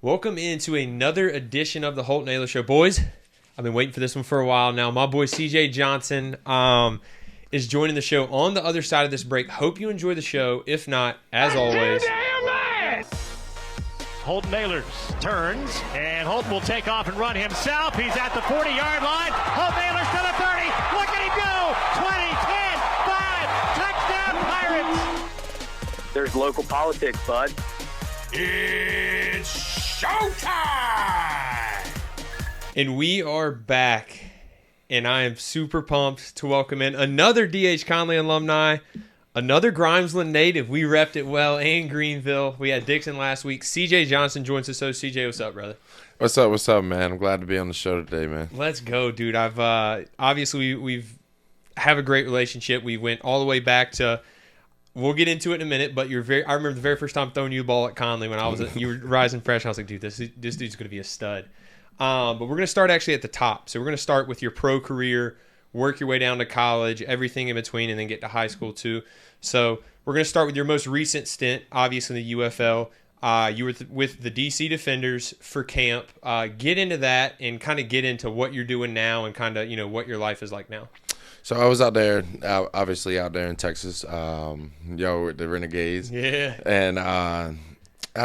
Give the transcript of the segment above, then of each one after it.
Welcome into another edition of the Holton Ahlers Show. Boys, I've been waiting for this one for a while now. My boy CJ Johnson is joining the show on the other side of this break. Hope you enjoy the show. If not, as always... Holton Ahlers turns, and Holton will take off and run himself. He's at the 40-yard line. Holton Ahlers to the 30. Look at him go! 20, 10, 5, touchdown Pirates! There's local politics, bud. It's showtime! And we are back, and I am super pumped to welcome in another D.H. Conley alumni, another Grimesland native. We repped it well, and Greenville. We had Dixon last week. CJ Johnson joins us. So, CJ, what's up, brother? What's up, man? I'm glad to be on the show today, man. Let's go, dude. I've obviously we've have a great relationship. We went all the way back to. We'll get into it in a minute, but I remember the very first time throwing you the ball at Conley when you were rising fresh. I was like, dude, this dude's going to be a stud. But we're going to start actually at the top. So we're going to start with your pro career, work your way down to college, everything in between, and then get to high school too. So we're going to start with your most recent stint, obviously in the UFL. You were with the DC Defenders for camp. Get into that and kind of get into what you're doing now and kind of, what your life is like now. So I was out there, obviously out there in Texas, with the Renegades. Yeah. And I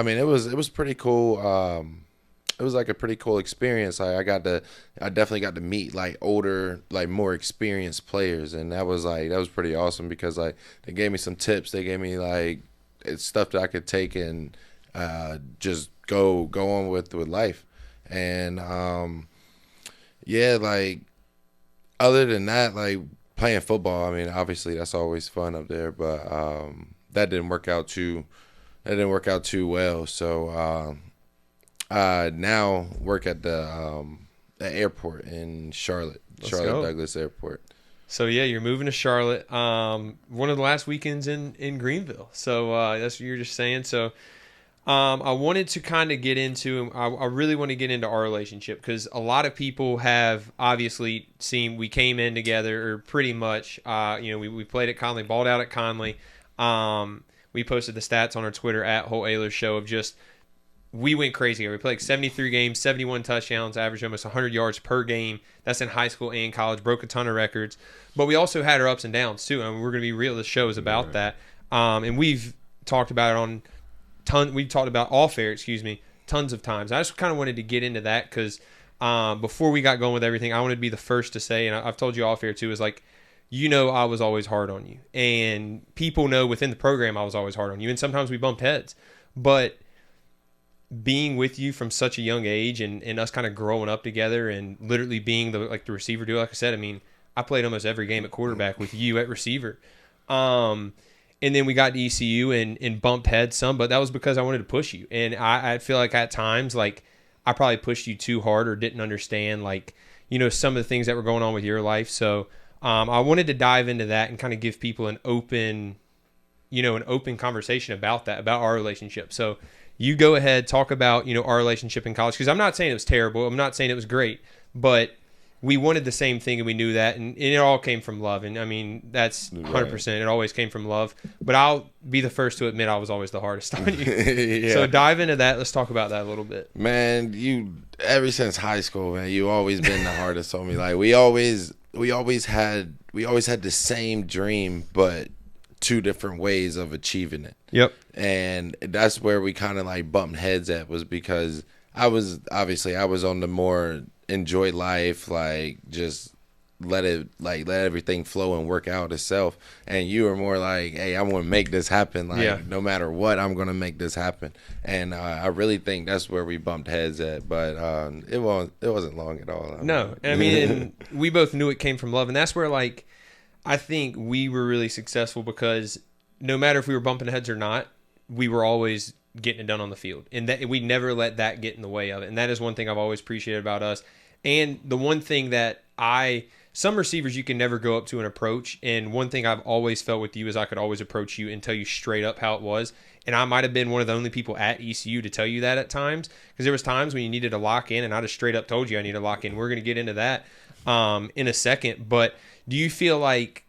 mean, it was pretty cool. It was like a pretty cool experience. I definitely got to meet like older, like more experienced players, and that was pretty awesome because like they gave me some tips. They gave me like it's stuff that I could take and just go on with life. And like. Other than that, like playing football, I mean, obviously that's always fun up there, but that didn't work out too well. So now work at the airport in Charlotte Douglas Airport. So yeah, you're moving to Charlotte. One of the last weekends in Greenville. So that's what you're just saying. So. I wanted to kind of get into, I really want to get into our relationship because a lot of people have obviously seen we came in together or pretty much, we played at Conley, balled out at Conley. We posted the stats on our Twitter at Holton Ahlers Show of just, we went crazy. We played like 73 games, 71 touchdowns, averaged almost 100 yards per game. That's in high school and college, broke a ton of records. But we also had our ups and downs too. I mean, we're going to be real. The show is about that. And we've talked about it we've talked about off air, tons of times. I just kind of wanted to get into that because before we got going with everything, I wanted to be the first to say, and I've told you off air too, is like, I was always hard on you. And people know within the program I was always hard on you. And sometimes we bumped heads. But being with you from such a young age and us kind of growing up together and literally being the receiver duo, like I said, I mean, I played almost every game at quarterback with you at receiver. And then we got to ECU and bumped heads some, but that was because I wanted to push you. And I feel like at times, like, I probably pushed you too hard or didn't understand, like, some of the things that were going on with your life. So I wanted to dive into that and kind of give people an open conversation about that, about our relationship. So you go ahead, talk about, our relationship in college. Because I'm not saying it was terrible. I'm not saying it was great. But we wanted the same thing, and we knew that, and it all came from love. And I mean, that's 100%. It always came from love. But I'll be the first to admit I was always the hardest on you. Yeah. So dive into that. Let's talk about that a little bit. Man, ever since high school, man, you always been the hardest on me. Like we always had the same dream, but two different ways of achieving it. Yep. And that's where we kind of like bumped heads at, was because I was on the more enjoy life, like just let everything flow and work out itself, and you were more like, hey, I'm gonna make this happen, like no matter what, I'm gonna make this happen. And I really think that's where we bumped heads at, but it wasn't long at all. No, I mean, and we both knew it came from love, and that's where, like, I think we were really successful because no matter if we were bumping heads or not, we were always getting it done on the field, and that we never let that get in the way of it. And that is one thing I've always appreciated about us. And the one thing that some receivers you can never go up to and approach, and one thing I've always felt with you is I could always approach you and tell you straight up how it was. And I might have been one of the only people at ECU to tell you that at times, because there was times when you needed to lock in, and I just straight up told you I need to lock in. We're going to get into that in a second. But do you feel like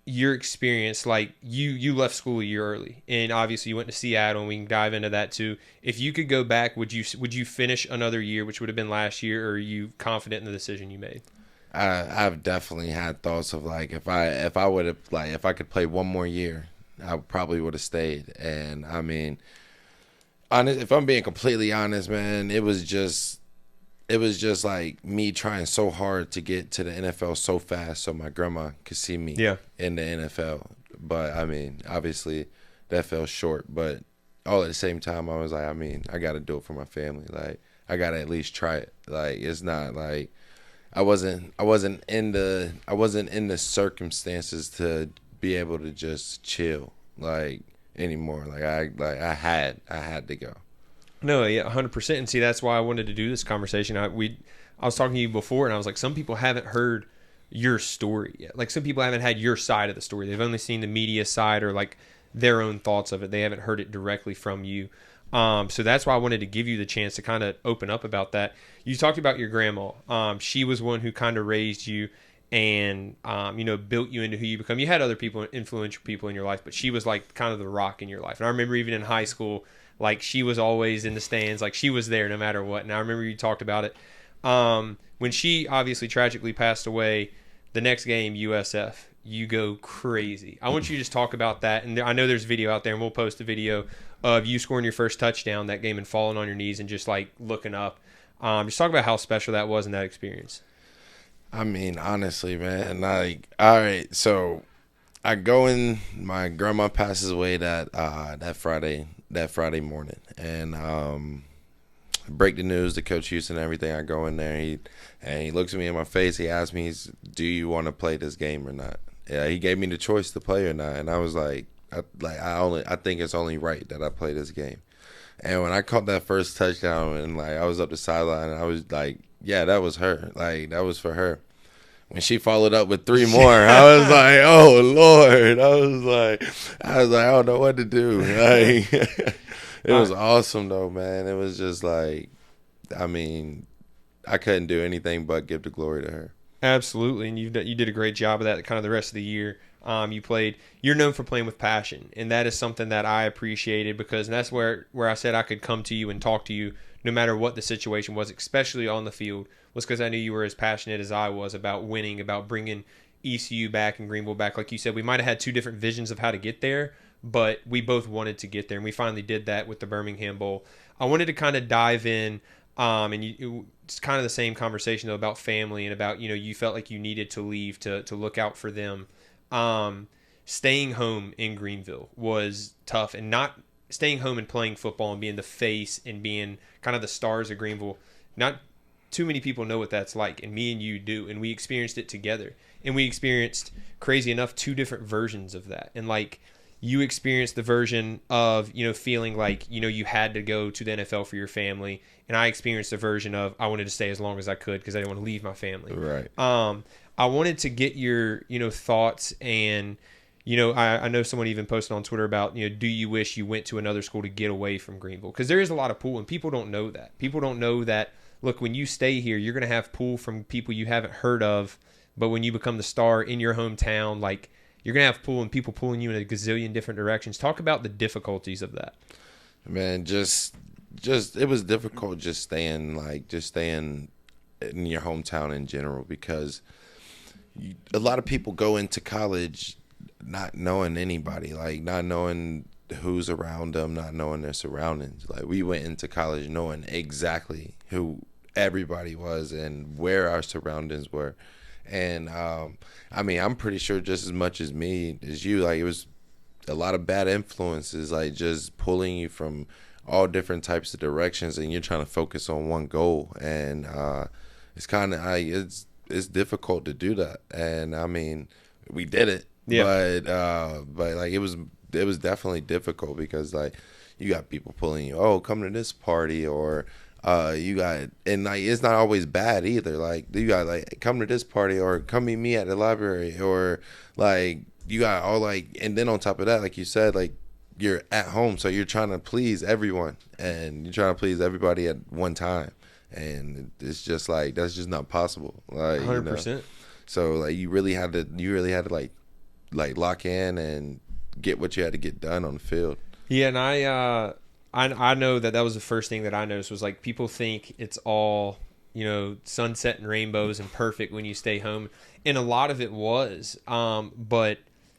your experience, like you left school a year early, and obviously you went to Seattle, and we can dive into that too. If you could go back, would you finish another year, which would have been last year, or are you confident in the decision you made? I've definitely had thoughts of like if I would have like if I could play one more year, I probably would have stayed. And I mean, honest, if I'm being completely honest, man, it was just like me trying so hard to get to the NFL so fast so my grandma could see me in the NFL. But I mean, obviously that fell short. But all at the same time, I was like, I mean, I got to do it for my family. Like, I got to at least try it. Like, it's not like I wasn't in the circumstances to be able to just chill like anymore. Like I had to go. No, yeah, 100%. And see, that's why I wanted to do this conversation. I was talking to you before, and I was like, some people haven't heard your story yet. Like, some people haven't had your side of the story. They've only seen the media side or like their own thoughts of it. They haven't heard it directly from you. So that's why I wanted to give you the chance to kind of open up about that. You talked about your grandma. She was one who kind of raised you and, built you into who you become. You had other people, influential people in your life, but she was like kind of the rock in your life. And I remember even in high school, like she was always in the stands, like she was there no matter what. And I remember you talked about it. When she obviously tragically passed away, the next game, USF, you go crazy. I want you to just talk about that. And I know there's video out there, and we'll post a video of you scoring your first touchdown that game and falling on your knees and just like looking up. Just talk about how special that was in that experience. I mean, honestly, man, like, all right, so I go in, my grandma passes away that Friday morning, and break the news to Coach Houston and everything. I go in there, and he looks at me in my face. He asks me, "Do you want to play this game or not?" Yeah, he gave me the choice to play or not, and I was like, I think it's only right that I play this game. And when I caught that first touchdown, and like I was up the sideline, I was like, yeah, that was her. Like, that was for her. When she followed up with 3 more, I was like, oh Lord. I was like, I don't know what to do. Like, it was awesome though, man. It was just like, I mean, I couldn't do anything but give the glory to her. Absolutely, and you did a great job of that kind of the rest of the year. You're known for playing with passion, and that is something that I appreciated, because that's where I said I could come to you and talk to you no matter what the situation was, especially on the field, was because I knew you were as passionate as I was about winning, about bringing ECU back and Greenville back. Like you said, we might have had 2 different visions of how to get there, but we both wanted to get there, and we finally did that with the Birmingham Bowl. I wanted to kind of dive in, it's kind of the same conversation though about family and about, you felt like you needed to leave to look out for them. Staying home in Greenville was tough, and not staying home and playing football and being the face and being kind of the stars of Greenville. Not too many people know what that's like, and me and you do, and we experienced it together. And we experienced, crazy enough, 2 different versions of that. And like, you experienced the version of, feeling like, you had to go to the NFL for your family. And I experienced the version of, I wanted to stay as long as I could because I didn't want to leave my family. Right. I wanted to get your, thoughts, and, I know someone even posted on Twitter about, do you wish you went to another school to get away from Greenville? Because there is a lot of pull, and people don't know that. People don't know that, look, when you stay here, you're going to have pull from people you haven't heard of. But when you become the star in your hometown, like, you're going to have pull and people pulling you in a gazillion different directions. Talk about the difficulties of that. Man, just it was difficult just staying in your hometown in general, because a lot of people go into college not knowing anybody, like not knowing who's around them, not knowing their surroundings. Like, we went into college knowing exactly who everybody was and where our surroundings were. And I mean, I'm pretty sure just as much as me as you, like, it was a lot of bad influences, like just pulling you from all different types of directions, and you're trying to focus on one goal. And it's kind of it's difficult to do that. And I mean, we did it, but like it was definitely difficult, because like you got people pulling you, oh, come to this party, or you got, and like it's not always bad either. Like, you got like, come to this party, or come meet me at the library, or like you got all like, and then on top of that, like you said, like you're at home, so you're trying to please everyone, and you're trying to please everybody at one time, and it's just like, that's just not possible. Like, 100%. So like you really had to like like lock in and get what you had to get done on the field. Yeah, and I know that was the first thing that I noticed was like people think it's all, sunset and rainbows and perfect when you stay home, and a lot of it was, but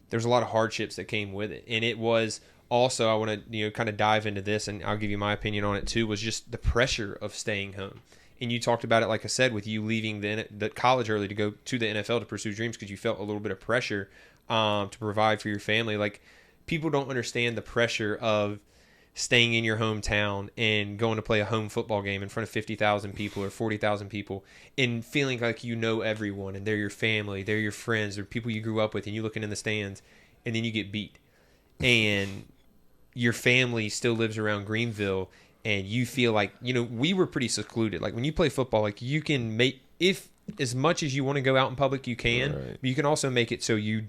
there's a lot of hardships that came with it, and it was also, I want to kind of dive into this, and I'll give you my opinion on it too, was just the pressure of staying home. And you talked about it, like I said, with you leaving the college early to go to the NFL to pursue dreams because you felt a little bit of pressure to provide for your family. Like, people don't understand the pressure of staying in your hometown and going to play a home football game in front of 50,000 people or 40,000 people and feeling like everyone and they're your family, they're your friends, they're people you grew up with, and you looking in the stands and then you get beat. And your family still lives around Greenville. And you feel like, we were pretty secluded. Like when you play football, like you can make, if as much as you want to go out in public, you can, right. But you can also make it so you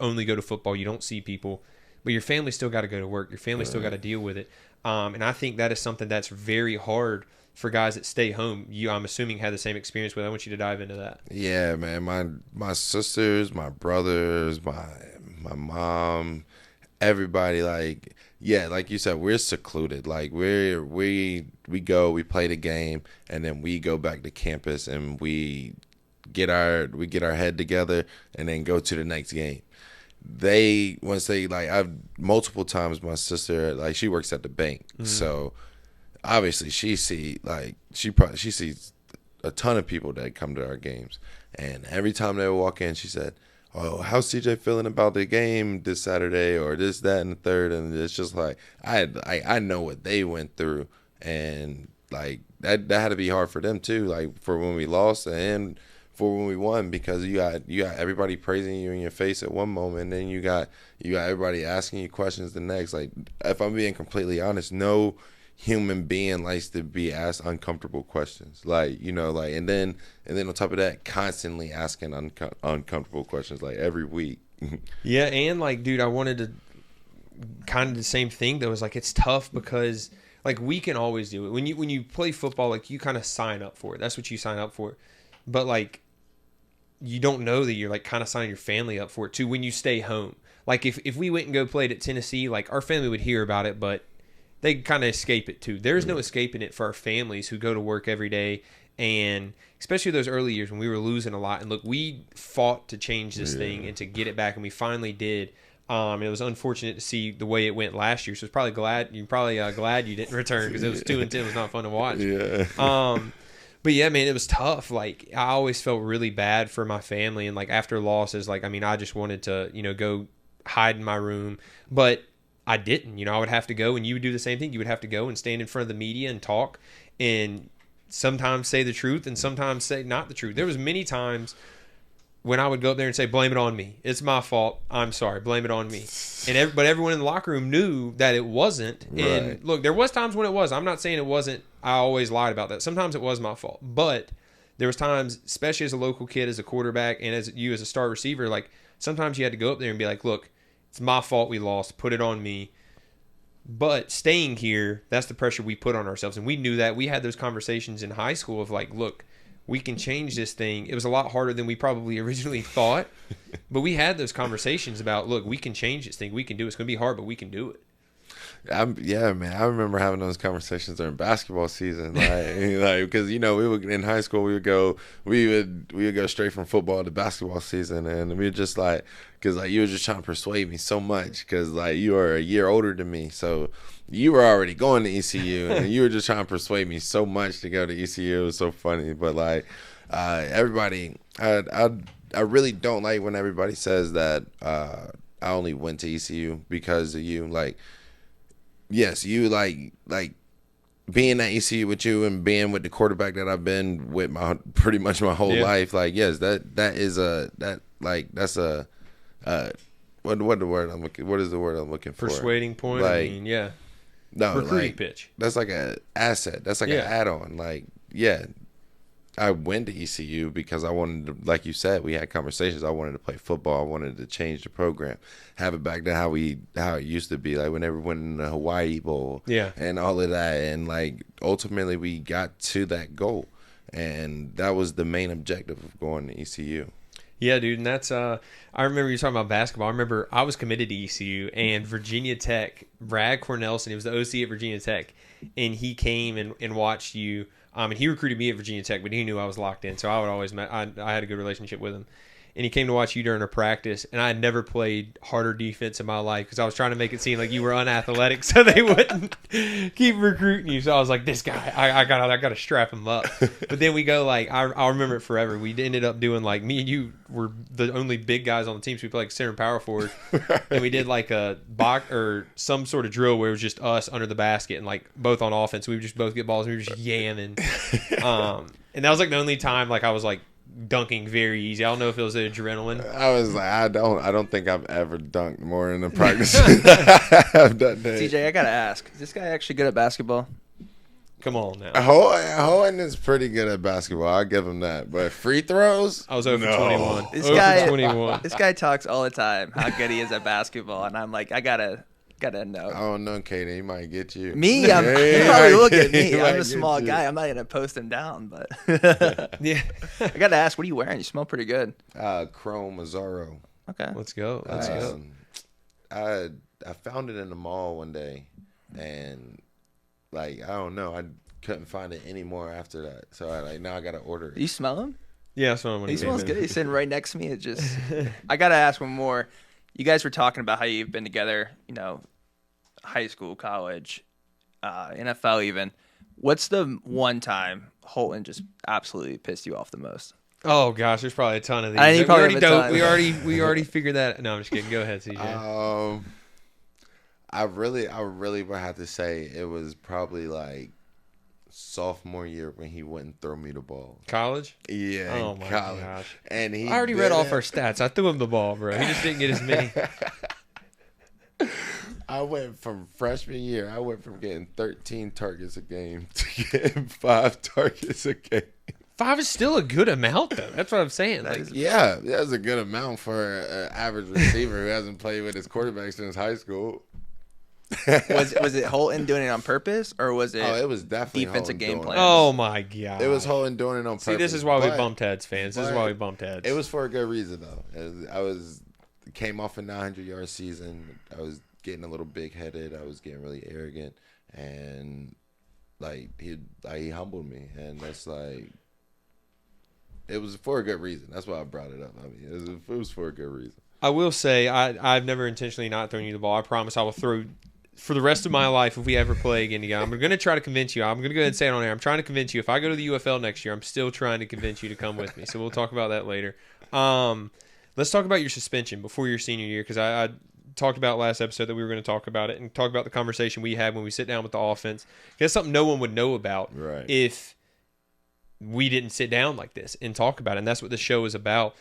only go to football. You don't see people, but your family still got to go to work. Your family still got to deal with it. And I think that is something that's very hard for guys that stay home. I'm assuming had the same experience with. I want you to dive into that. Yeah, man. My sisters, my brothers, my mom, everybody, like, yeah, like you said, we're secluded. Like we go, we play the game, and then we go back to campus and we get our head together and then go to the next game. I've multiple times, my sister, like, she works at the bank, so obviously she sees a ton of people that come to our games, and every time they walk in, she said, "Oh, how's CJ feeling about the game this Saturday?" or this, that, and the third. And it's just like I know what they went through, and like that had to be hard for them too. Like for when we lost and for when we won, because you got everybody praising you in your face at one moment, and then you got everybody asking you questions the next. Like, if I'm being completely honest, no human being likes to be asked uncomfortable questions, and then on top of that, constantly asking uncomfortable questions, like every week. Yeah, and like, dude, I wanted to kind of the same thing though. Is like, it's tough because like we can always do it when you play football. Like, you kind of sign up for it. That's what you sign up for. But like, you don't know that you're like kind of signing your family up for it too when you stay home. Like if we went and go played at Tennessee, like our family would hear about it, but they kind of escape it too. There's no escaping it for our families who go to work every day, and especially those early years when we were losing a lot. And look, we fought to change this thing and to get it back, and we finally did. It was unfortunate to see the way it went last year, so it's probably glad you didn't return, because it was 2-10. It was not fun to watch. Yeah. But yeah, man, it was tough. Like, I always felt really bad for my family, and like after losses, like, I mean, I just wanted to go hide in my room, but I didn't. I would have to go, and you would do the same thing. You would have to go and stand in front of the media and talk, and sometimes say the truth and sometimes say not the truth. There was many times when I would go up there and say, "Blame it on me. It's my fault. I'm sorry. Blame it on me." But everyone in the locker room knew that it wasn't. Right. And look, there was times when it was. I'm not saying it wasn't. I always lied about that. Sometimes it was my fault. But there was times, especially as a local kid, as a quarterback, and as a star receiver, like sometimes you had to go up there and be like, "Look, it's my fault we lost. Put it on me." But staying here, that's the pressure we put on ourselves. And we knew that. We had those conversations in high school of like, look, we can change this thing. It was a lot harder than we probably originally thought. But we had those conversations about, look, we can change this thing. We can do it. It's going to be hard, but we can do it. Yeah, man. I remember having those conversations during basketball season, because we would, in high school, we would go straight from football to basketball season, and we were just like, because like you were just trying to persuade me so much, because like you are a year older than me, so you were already going to ECU, and you were just trying to persuade me so much to go to ECU. It was so funny, but like everybody, I really don't like when everybody says that I only went to ECU because of you, like. Yes, you like being at ECU with you and being with the quarterback that I've been with pretty much my whole life. Like, yes, that's a what is the word I'm looking for? Persuading point. Like, I mean, yeah. No, recruiting pitch. That's like an asset. That's like an add-on. Like, yeah, I went to ECU because I wanted to, like you said, we had conversations. I wanted to play football. I wanted to change the program, have it back to how it used to be, like whenever we went in the Hawaii Bowl, and all of that. And like ultimately, we got to that goal, and that was the main objective of going to ECU. Yeah, dude, and that's I remember you talking about basketball. I remember I was committed to ECU and Virginia Tech. Brad Cornelson, he was the OC at Virginia Tech, and he came and watched you. And he recruited me at Virginia Tech, but he knew I was locked in, so I would always I had a good relationship with him. And he came to watch you during a practice, and I had never played harder defense in my life because I was trying to make it seem like you were unathletic, so they wouldn't keep recruiting you. So I was like, this guy, I got to strap him up. But then we go like, I'll remember it forever. We ended up doing like, me and you were the only big guys on the team, so we played like center and power forward, and we did like a box or some sort of drill where it was just us under the basket and like both on offense. We would just both get balls and we were just yamming. And that was like the only time like I was like dunking very easy. I don't know if it was the adrenaline. I was like, I don't think I've ever dunked more in a practice than I have that day. TJ, I gotta ask, is this guy actually good at basketball? Come on now. Holton is pretty good at basketball. I'll give him that. But free throws? I was over 21. This over guy, 21. This guy talks all the time how good he is at basketball, and I'm like, I gotta know. I don't know, Katie. He might get you. Me? He probably will get me. I'm a small guy. I'm not gonna post him down, but Yeah. I gotta ask, what are you wearing? You smell pretty good. Chrome Mazzaro. Okay. Let's go. Let's go. I found it in the mall one day, and like I don't know, I couldn't find it anymore after that. So now I gotta order it. You smell him? Yeah, that's what I'm He smells good. He's sitting right next to me. It just, I gotta ask one more. You guys were talking about how you've been together, high school, college, NFL even. What's the one time Holton just absolutely pissed you off the most? Oh gosh, there's probably a ton of these. I think we already have a ton. we already figured that. No, I'm just kidding. Go ahead, CJ. I really would have to say it was probably like sophomore year when he wouldn't throw me the ball. College? Yeah. Oh my gosh. And I already read off our stats. I threw him the ball, bro. He just didn't get as many. I went from freshman year, getting 13 targets a game to getting 5 targets a game. 5 is still a good amount, though. That's what I'm saying. Like, Yeah, that's a good amount for an average receiver who hasn't played with his quarterback since high school. Was it Holton doing it on purpose, or was it? Oh, it was definitely defensive Holton game doing plan. it. oh my god. It was Holton doing it on purpose. See, this is why we but bumped heads, fans. This is why we bumped heads. It was for a good reason, though. I came off a 900-yard season. I was getting a little big-headed. I was getting really arrogant, and like he humbled me, and that's like. It was for a good reason. That's why I brought it up. I mean, it was for a good reason. I will say I've never intentionally not thrown you the ball. I promise I will throw for the rest of my life if we ever play again together. I'm going to try to convince you. I'm going to go ahead and say it on air. I'm trying to convince you. If I go to the UFL next year, I'm still trying to convince you to come with me. So we'll talk about that later. Let's talk about your suspension before your senior year, because I talked about last episode that we were going to talk about it and talk about the conversation we had when we sit down with the offense. That's something no one would know about if we didn't sit down like this and talk about it. And that's what the show is about.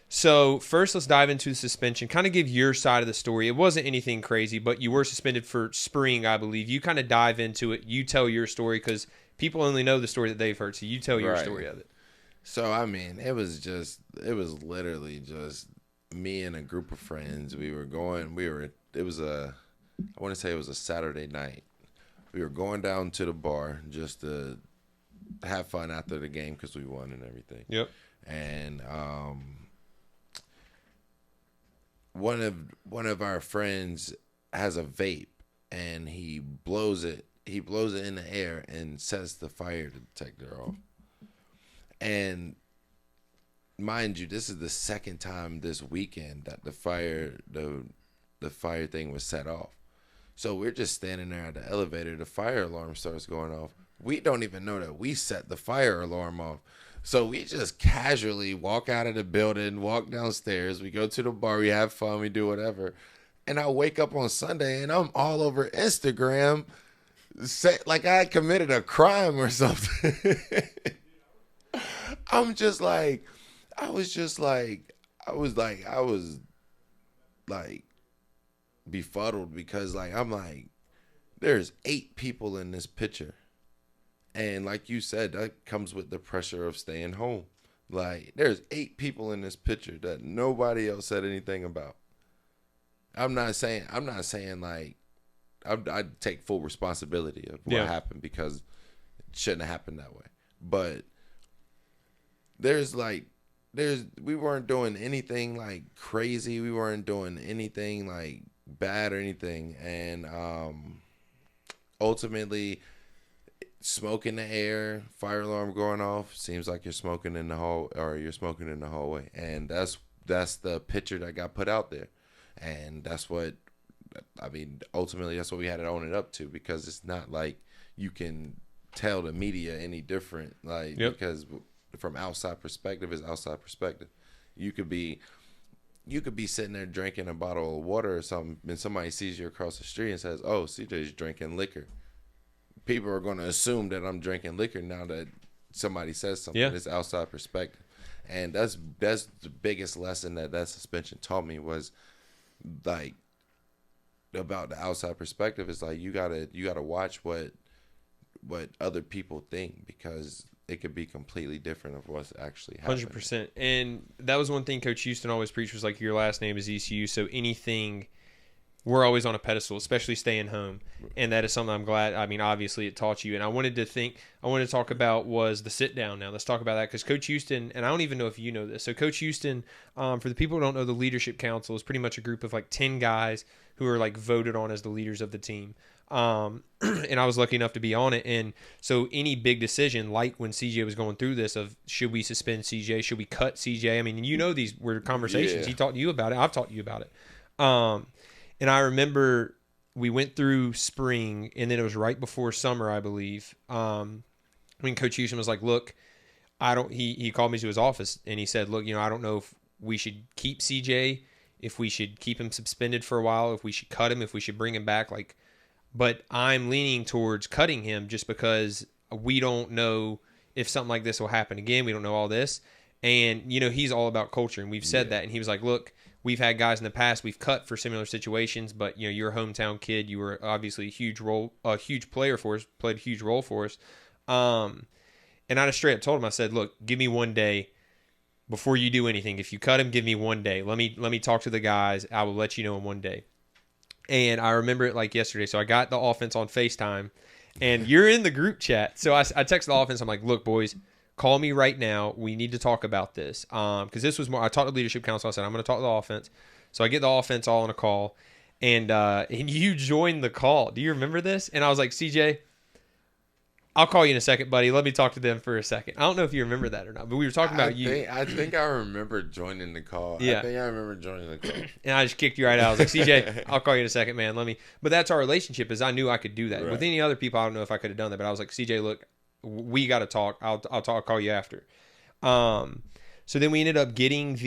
So first, let's dive into the suspension. Kind of give your side of the story. It wasn't anything crazy, but you were suspended for spring, I believe. You kind of dive into it. You tell your story because people only know the story that they've heard. So you tell your story of it. So, I mean, it was literally just me and a group of friends. I want to say it was a Saturday night. We were going down to the bar just to have fun after the game because we won and everything. Yep. And one of our friends has a vape, and he blows it in the air and sets the fire detector off. And mind you, this is the second time this weekend that the fire thing was set off. So we're just standing there at the elevator. The fire alarm starts going off. We don't even know that we set the fire alarm off. So we just casually walk out of the building, walk downstairs. We go to the bar. We have fun. We do whatever. And I wake up on Sunday, and I'm all over Instagram like I committed a crime or something. I was befuddled because I'm like, there's 8 people in this picture. And like you said, that comes with the pressure of staying home. Like, there's 8 people in this picture that nobody else said anything about. I'm not saying like I take full responsibility of what happened because it shouldn't have happened that way. But there's we weren't doing anything like crazy. We weren't doing anything like bad or anything. And ultimately, smoke in the air, fire alarm going off, seems like you're smoking in the hallway. And that's the picture that got put out there. And that's what, I mean, ultimately that's what we had to own it up to, because it's not like you can tell the media any different, like, because from outside perspective is outside perspective. You could be sitting there drinking a bottle of water or something, and somebody sees you across the street and says, "Oh, CJ's drinking liquor." People are going to assume that I'm drinking liquor now that somebody says something. Yeah. It's outside perspective, and that's the biggest lesson that suspension taught me, was like about the outside perspective. Is like you gotta watch what other people think, because it could be completely different of what's actually happening. 100%. And that was one thing Coach Houston always preached, was like, your last name is ECU, so anything, we're always on a pedestal, especially staying home. And that is something I'm glad, I mean, obviously it taught you. And I wanted to talk about was the sit down now. Let's talk about that, because Coach Houston, and I don't even know if you know this. So Coach Houston, for the people who don't know, the Leadership Council is pretty much a group of like 10 guys who are like voted on as the leaders of the team. And I was lucky enough to be on it. And so any big decision, like when CJ was going through this of, should we suspend CJ? Should we cut CJ? I mean, you know, these were conversations. Yeah. He talked to you about it. I've talked to you about it. And I remember we went through spring, and then it was right before summer, I believe, when Coach Houston was like, look, he called me to his office, and he said, look, I don't know if we should keep CJ, if we should keep him suspended for a while, if we should cut him, if we should bring him back, like, but I'm leaning towards cutting him just because we don't know if something like this will happen again. We don't know all this. And, he's all about culture, and we've said that. And he was like, look, we've had guys in the past we've cut for similar situations, but, you're a hometown kid. You were obviously a huge player for us, played a huge role for us. And I just straight up told him, I said, look, give me one day before you do anything. If you cut him, give me one day. Let me talk to the guys. I will let you know in one day. And I remember it like yesterday. So I got the offense on FaceTime, and you're in the group chat. So I texted the offense. I'm like, look, boys, call me right now. We need to talk about this. Because this was more, I talked to Leadership Council. I said, I'm going to talk to the offense. So I get the offense all on a call, and you joined the call. Do you remember this? And I was like, CJ, I'll call you in a second, buddy. Let me talk to them for a second. I don't know if you remember that or not, but we were talking about you. I think I remember joining the call. Yeah. I think I remember joining the call. And I just kicked you right out. I was like, CJ, I'll call you in a second, man. But that's our relationship, is I knew I could do that. Right. With any other people, I don't know if I could have done that, but I was like, CJ, look, we got to talk. I'll call you after. So then we ended up getting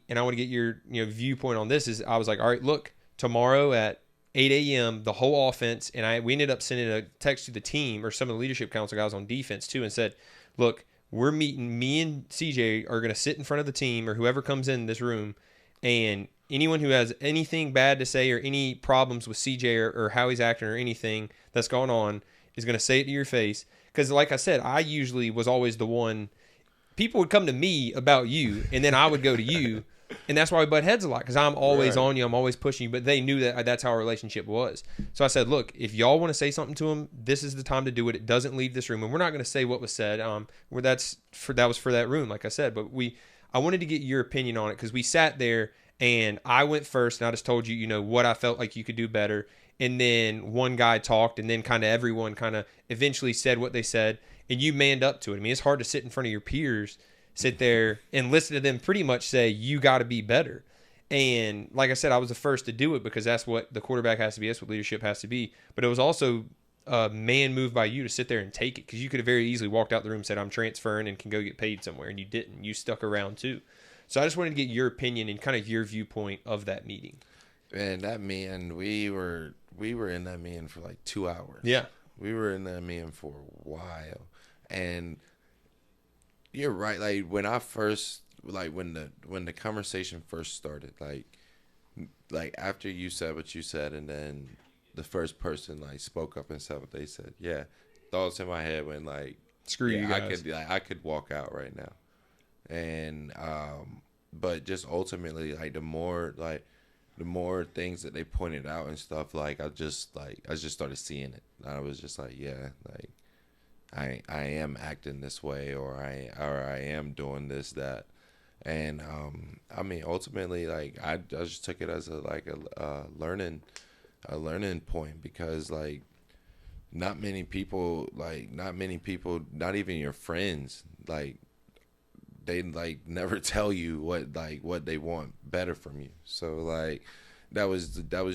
and I want to get your viewpoint on this, is I was like, all right, look, tomorrow at 8 a.m., the whole offense, and we ended up sending a text to the team, or some of the Leadership Council guys on defense too, and said, look, we're meeting, me and CJ are going to sit in front of the team, or whoever comes in this room, and anyone who has anything bad to say or any problems with CJ or how he's acting or anything that's going on is going to say it to your face. Because like I said, I usually was always the one, people would come to me about you, and then I would go to you. And that's why we butt heads a lot, because I'm always on you. I'm always pushing you. But they knew that that's how our relationship was. So I said, look, if y'all want to say something to him, this is the time to do it. It doesn't leave this room. And we're not going to say what was said. That was for that room, like I said. But I wanted to get your opinion on it, because we sat there, and I went first, and I just told you, what I felt like you could do better. And then one guy talked, and then kind of everyone kind of eventually said what they said. And you manned up to it. I mean, it's hard to sit in front of your peers, sit there and listen to them pretty much say, you got to be better. And like I said, I was the first to do it, because that's what the quarterback has to be. That's what leadership has to be. But it was also a man move by you to sit there and take it, because you could have very easily walked out the room and said, I'm transferring and can go get paid somewhere. And you didn't. You stuck around too. So I just wanted to get your opinion and kind of your viewpoint of that meeting. Man, that meeting, we were in that meeting for like 2 hours. Yeah. We were in that meeting for a while. And you're right. Like when I first, like when the conversation first started, like after you said what you said, and then the first person like spoke up and said what they said. Yeah, thoughts in my head went like, screw you guys. I could walk out right now, and but just ultimately like the more things that they pointed out and stuff, like I just started seeing it. I was just like, yeah, like. I am acting this way, or I am doing this, that, And I mean, ultimately, like I just took it as a learning point, because like not many people, not even your friends, like they like never tell you what they want better from you. So like that was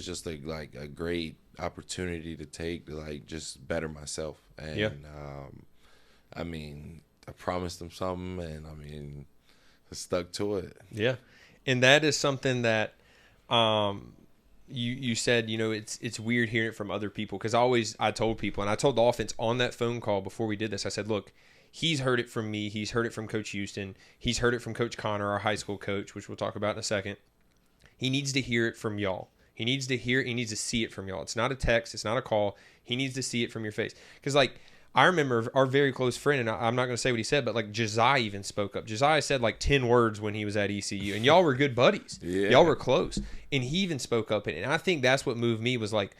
just like a great opportunity to take to like just better myself. And I mean, I promised them something, and I mean, I stuck to it. Yeah. And that is something that you said, you know, it's weird hearing it from other people, because I told people, and I told the offense on that phone call before we did this, I said, look, he's heard it from me. He's heard it from Coach Houston. He's heard it from Coach Connor, our high school coach, which we'll talk about in a second. He needs to hear it from y'all. He needs to hear it. He needs to see it from y'all. It's not a text. It's not a call. He needs to see it from your face. Because, like, I remember our very close friend, and I'm not going to say what he said, but, like, Josiah even spoke up. Josiah said, like, 10 words when he was at ECU. And y'all were good buddies. Yeah. Y'all were close. And he even spoke up. And I think that's what moved me, was, like,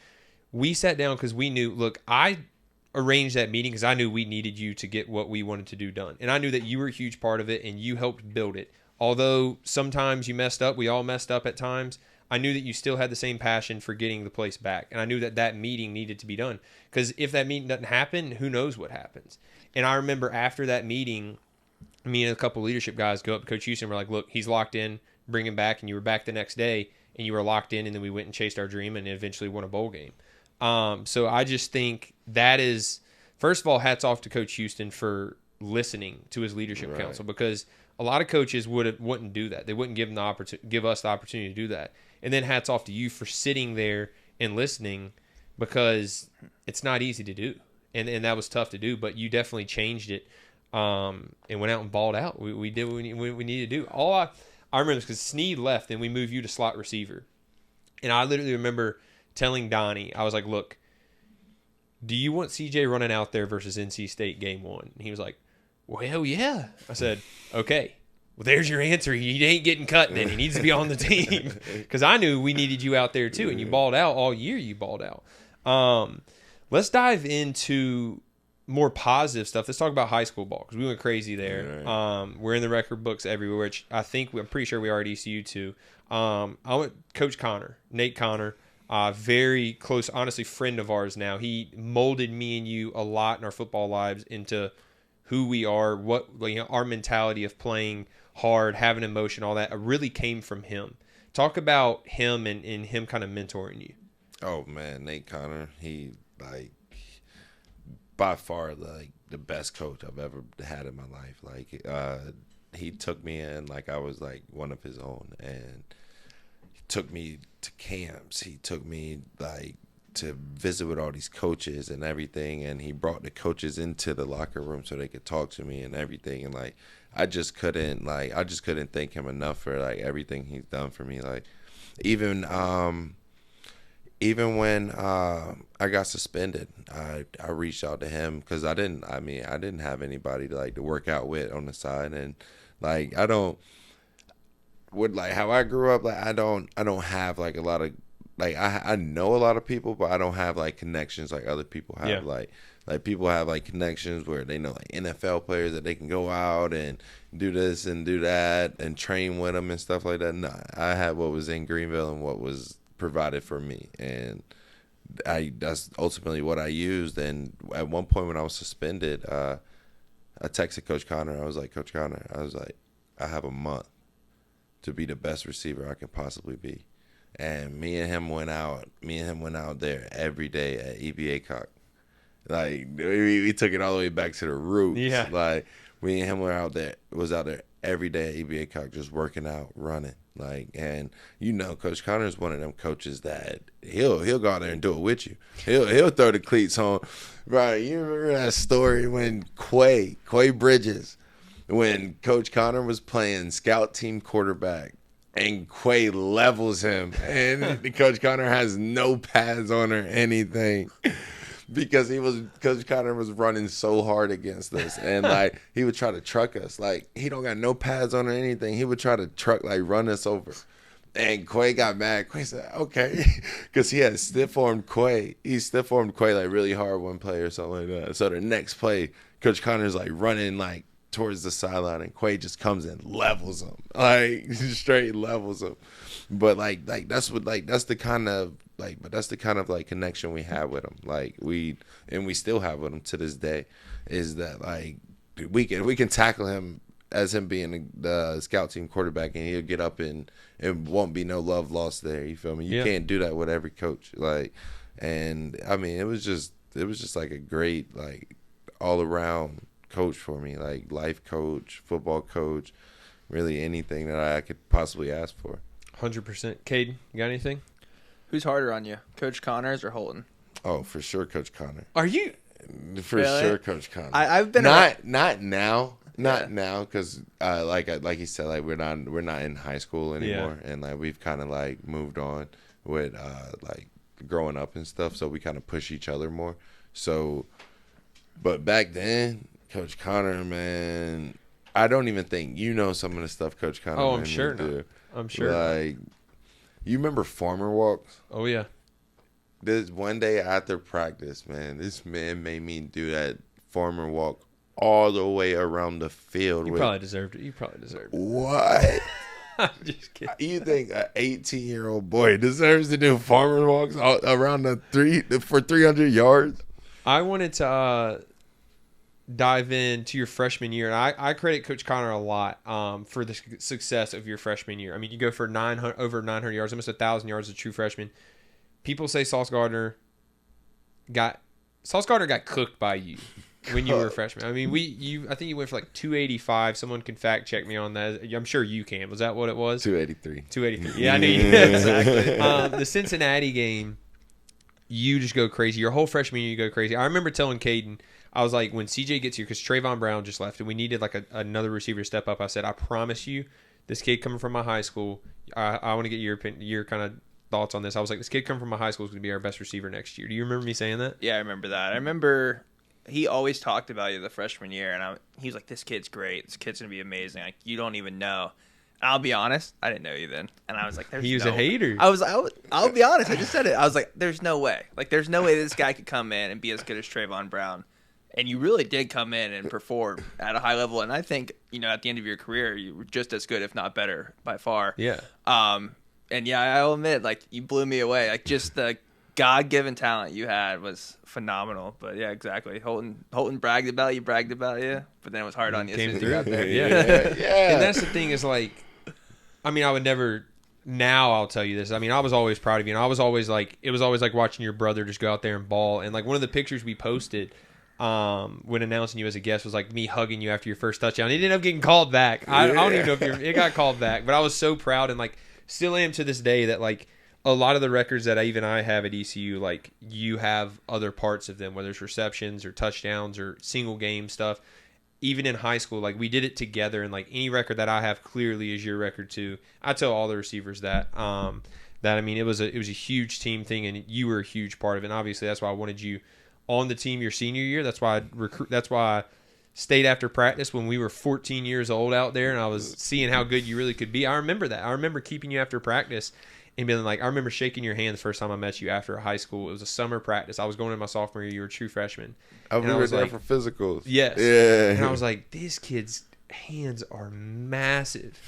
we sat down because we knew, look, I arranged that meeting because I knew we needed you to get what we wanted to do done. And I knew that you were a huge part of it, and you helped build it. Although sometimes you messed up, we all messed up at times, I knew that you still had the same passion for getting the place back. And I knew that that meeting needed to be done. Because if that meeting doesn't happen, who knows what happens. And I remember after that meeting, me and a couple of leadership guys go up to Coach Houston. We're like, look, he's locked in, bring him back. And you were back the next day, and you were locked in. And then we went and chased our dream and eventually won a bowl game. So I just think that is, first of all, hats off to Coach Houston for listening to his leadership council, because a lot of coaches wouldn't do that. They wouldn't give us the opportunity to do that. And then hats off to you for sitting there and listening, because it's not easy to do. And that was tough to do, but you definitely changed it and went out and balled out. We did what we needed to do. I remember this because Sneed left, and we moved you to slot receiver. And I literally remember telling Donnie, I was like, look, do you want CJ running out there versus NC State game 1? And he was like, well, hell yeah. I said, okay. Well, there's your answer. He ain't getting cut then. He needs to be on the team. Because I knew we needed you out there too, and you balled out all year. You balled out. Let's dive into more positive stuff. Let's talk about high school ball, because we went crazy there. We're in the record books everywhere, which I'm pretty sure we are at ECU too. I went Coach Connor, Nate Connor, very close, honestly, friend of ours now. He molded me and you a lot in our football lives into who we are, what, you know, our mentality of playing hard, having emotion, all that. It really came from him. Talk about him and him kind of mentoring you. Oh man, Nate Connor, he like by far like the best coach I've ever had in my life. Like he took me in like I was like one of his own, and he took me to camps. He took me like to visit with all these coaches and everything, and he brought the coaches into the locker room so they could talk to me and everything. And like I just couldn't thank him enough for like everything he's done for me. Like even when I got suspended, I reached out to him because I didn't have anybody to work out with on the side. And like how I grew up, like I don't have like a lot of, like I know a lot of people, but I don't have like connections like other people have. Yeah. Like people have like connections where they know like NFL players that they can go out and do this and do that and train with them and stuff like that. No, I had what was in Greenville and what was provided for me, and that's ultimately what I used. And at one point when I was suspended, I texted Coach Connor. I was like, Coach Connor, I have a month to be the best receiver I can possibly be. And me and him went out there every day at EBA Cock. Like we took it all the way back to the roots. Yeah. Like me and him was out there every day at EBA Cock, just working out, running. Like, and you know, Coach Connor is one of them coaches that he'll go out there and do it with you. He'll throw the cleats on. Right? You remember that story when Quay Bridges, when Coach Connor was playing scout team quarterback, and Quay levels him, and Coach Connor has no pads on or anything. Because Coach Connor was running so hard against us, and like he would try to truck us. Like he don't got no pads on or anything. He would try to run us over. And Quay got mad. Quay said, "Okay," because he had stiff-armed Quay. He stiff-armed Quay like really hard one play or something like that. So the next play, Coach Connor's like running like towards the sideline, and Quay just comes and levels him, like straight levels him. But that's the kind of like connection we have with him. Like we still have with him to this day. Is that like we can tackle him as him being the scout team quarterback, and he'll get up and it won't be no love lost there. You feel me? You can't do that with every coach. Like, and I mean, it was just like a great like all around coach for me, like life coach, football coach, really anything that I could possibly ask for. 100%. Caden, you got anything? Who's harder on you, Coach Connors or Holton? Oh, for sure, Coach Connor. Are you? For Really? sure, Coach Connor. I've been not now, because like you said, like we're not in high school anymore, and like we've kind of like moved on with like growing up and stuff, so we kind of push each other more. So, but back then, Coach Connor, man, I don't even think you know some of the stuff Coach Connor. Oh, I'm sure. I'm sure. Like, you remember farmer walks? Oh yeah. This one day after practice, man, this man made me do that farmer walk all the way around the field. You probably deserved it. What? I'm just kidding. You think an 18-year-old boy deserves to do farmer walks around for 300 yards? I wanted to dive into your freshman year, and I credit Coach Connor a lot for the success of your freshman year. I mean, you go for over 900 yards, almost 1,000 yards as a true freshman. People say Sauce Gardner got cooked by you when you were a freshman. I mean, I think you went for like 285. Someone can fact check me on that. I'm sure you can. Was that what it was? 283. 283. Yeah, I knew you did. Exactly. The Cincinnati game, you just go crazy. Your whole freshman year, you go crazy. I remember telling Caden, I was like, when CJ gets here, because Trayvon Brown just left, and we needed like another receiver to step up. I said, I promise you, this kid coming from my high school, I want to get your kind of thoughts on this. I was like, this kid coming from my high school is going to be our best receiver next year. Do you remember me saying that? Yeah, I remember that. I remember he always talked about you the freshman year, and he was like, this kid's great. This kid's going to be amazing. Like, you don't even know. And I'll be honest, I didn't know you then. And I was like, he was a hater. I'll be honest, I just said it. I was like, there's no way. Like, there's no way this guy could come in and be as good as Trayvon Brown. And you really did come in and perform at a high level. And I think, at the end of your career, you were just as good, if not better, by far. Yeah. And yeah, I'll admit, like, you blew me away. Like, just the God-given talent you had was phenomenal. But yeah, exactly. Holton bragged about you, but then it was hard on you as soon as you got there. Yeah. And that's the thing is, like, I mean, I would never. Now I'll tell you this. I mean, I was always proud of you, and I was always like, it was always like watching your brother just go out there and ball. And like one of the pictures we posted when announcing you as a guest was like me hugging you after your first touchdown. It ended up getting called back. I don't even know if it got called back, but I was so proud, and like still am to this day, that like a lot of the records that I have at ECU, like you have other parts of them, whether it's receptions or touchdowns or single game stuff. Even in high school, like we did it together, and like any record that I have clearly is your record too. I tell all the receivers that I mean it was a huge team thing, and you were a huge part of it. And obviously that's why I wanted you on the team your senior year. That's why I stayed after practice when we were 14 years old out there, and I was seeing how good you really could be. I remember that. I remember keeping you after practice and being like, I remember shaking your hand the first time I met you after high school. It was a summer practice. I was going to my sophomore year. You were a true freshman. We were there for physicals. Yes. Yeah. And I was like, this kid's hands are massive.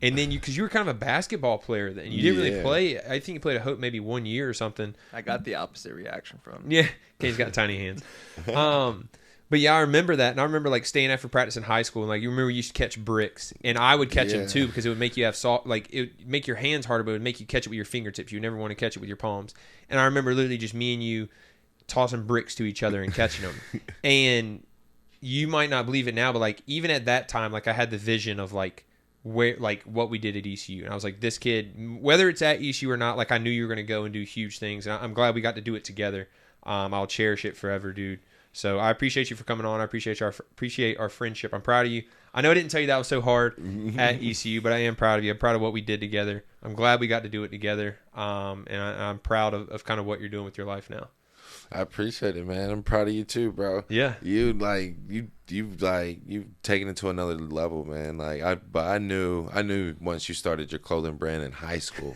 And then because you were kind of a basketball player then. You didn't really play. I think you played at Hope maybe 1 year or something. I got the opposite reaction from him. Yeah. He's got tiny hands. But yeah, I remember that. And I remember like staying after practice in high school, and like you remember you used to catch bricks, and I would catch them too, because it would make you have it would make your hands harder, but it would make you catch it with your fingertips. You never want to catch it with your palms. And I remember literally just me and you tossing bricks to each other and catching them. And you might not believe it now, but like even at that time, like I had the vision of like where, like what we did at ECU, and I was like, this kid, whether it's at ECU or not, like I knew you were going to go and do huge things, and I'm glad we got to do it together. I'll cherish it forever, dude. So I appreciate you for coming on. I appreciate our friendship. I'm proud of you. I know I didn't tell you that was so hard at ECU, but I am proud of you. I'm proud of what we did together. I'm glad we got to do it together. And I'm proud of kind of what you're doing with your life now. I appreciate it, man. I'm proud of you too, bro. Yeah. You've taken it to another level, man. But I knew once you started your clothing brand in high school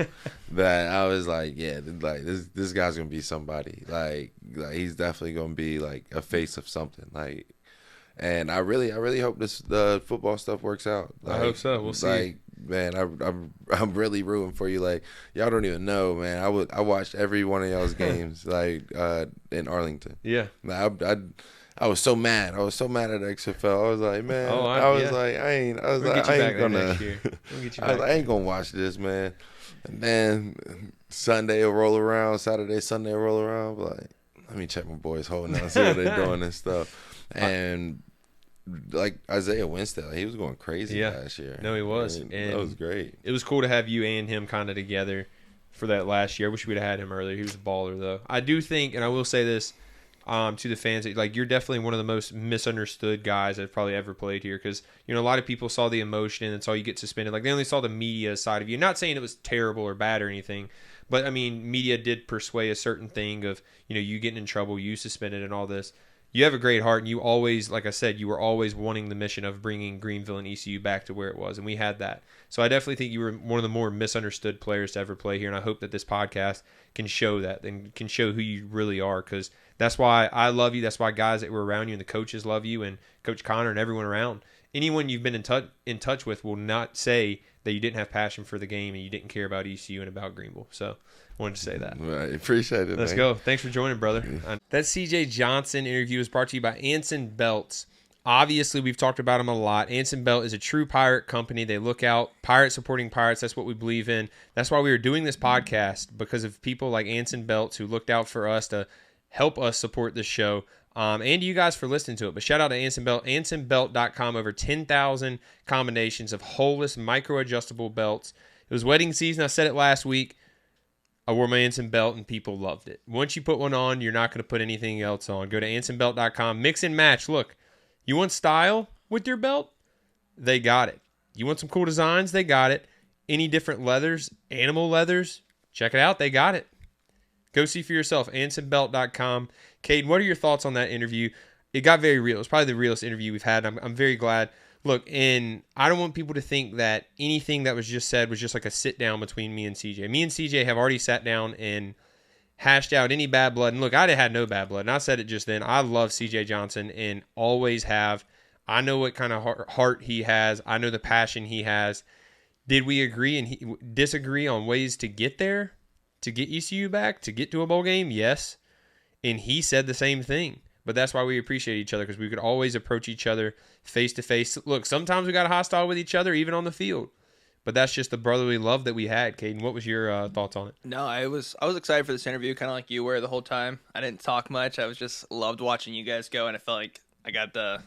that I was like, yeah, like this guy's gonna be somebody. Like he's definitely gonna be like a face of something. Like And I really hope the football stuff works out. I hope so. We'll see. Like, man, I'm really rooting for you. Like, y'all don't even know, man. I watched every one of y'all's games, like in Arlington. Yeah. I was so mad. I was so mad at XFL. I was like, man. I ain't gonna watch this, man. And then Sunday will roll around. Sunday will roll around. Like, let me check my boys Holton Ahlers, see what they're doing and stuff. And like Isaiah Winstead, he was going crazy last year. No, he was. And and that was great. It was cool to have you and him kind of together for that last year. I wish we'd have had him earlier. He was a baller, though. I do think, and I will say this to the fans, like, you're definitely one of the most misunderstood guys that probably ever played here, because, you know, a lot of people saw the emotion and saw you get suspended. Like, they only saw the media side of you. Not saying it was terrible or bad or anything, but, I mean, media did persuade a certain thing of, you know, you getting in trouble, you suspended and all this. You have a great heart, and you always, like I said, you were always wanting the mission of bringing Greenville and ECU back to where it was, and we had that. So I definitely think you were one of the more misunderstood players to ever play here, and I hope that this podcast can show that and can show who you really are, because that's why I love you. That's why guys that were around you and the coaches love you, and Coach Connor and everyone around. Anyone you've been in touch with will not say that you didn't have passion for the game and you didn't care about ECU and about Greenville. So I wanted to say that. Right, appreciate it. Let's go. Thanks for joining, brother. That CJ Johnson interview was brought to you by Anson Belts. Obviously, we've talked about them a lot. Anson Belt is a true pirate company. They look out. Pirates supporting pirates. That's what we believe in. That's why we were doing this podcast, because of people like Anson Belts who looked out for us to help us support this show. And you guys for listening to it. But shout out to Anson Belt. AnsonBelt.com. Over 10,000 combinations of holeless, micro-adjustable belts. It was wedding season. I said it last week. I wore my Anson Belt and people loved it. Once you put one on, you're not going to put anything else on. Go to AnsonBelt.com. Mix and match. Look, you want style with your belt? They got it. You want some cool designs? They got it. Any different leathers, animal leathers? Check it out. They got it. Go see for yourself. AnsonBelt.com. Caden, what are your thoughts on that interview? It got very real. It's probably the realest interview we've had. I'm very glad. Look, and I don't want people to think that anything that was just said was just like a sit down between me and CJ. Me and CJ have already sat down and hashed out any bad blood. And look, I had no bad blood. And I said it just then. I love CJ Johnson and always have. I know what kind of heart he has. I know the passion he has. Did we agree and disagree on ways to get there? To get ECU back? To get to a bowl game? Yes. And he said the same thing. But that's why we appreciate each other, because we could always approach each other face to face. Look, sometimes we got hostile with each other, even on the field. But that's just the brotherly love that we had. Caden, what was your thoughts on it? No, I was excited for this interview, kind of like you were the whole time. I didn't talk much. I was just loved watching you guys go, and I felt like I got the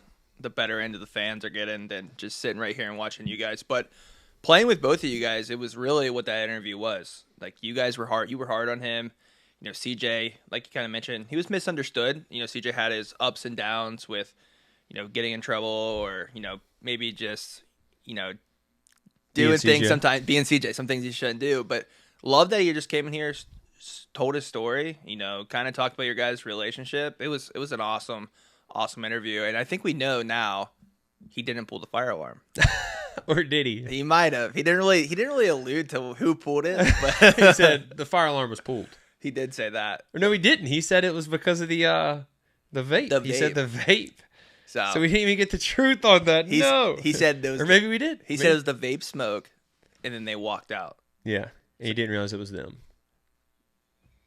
better end of the fans are getting than just sitting right here and watching you guys. But playing with both of you guys, it was really what that interview was. Like, you guys were hard. You were hard on him. You know, CJ, like you kind of mentioned, he was misunderstood. You know, CJ had his ups and downs with, you know, getting in trouble or, you know, maybe just, you know, doing things sometimes, being CJ, some things you shouldn't do. But love that he just came in here, told his story, you know, kind of talked about your guys' relationship. It was an awesome interview. And I think we know now he didn't pull the fire alarm. Or did he? He might have. He didn't really allude to who pulled it, but he said the fire alarm was pulled. He did say that. Or no, he didn't. He said it was because of the vape. He said the vape. So we didn't even get the truth on that. He said there was, or maybe we did. He said it was the vape smoke, and then they walked out. Yeah, and he didn't realize it was them.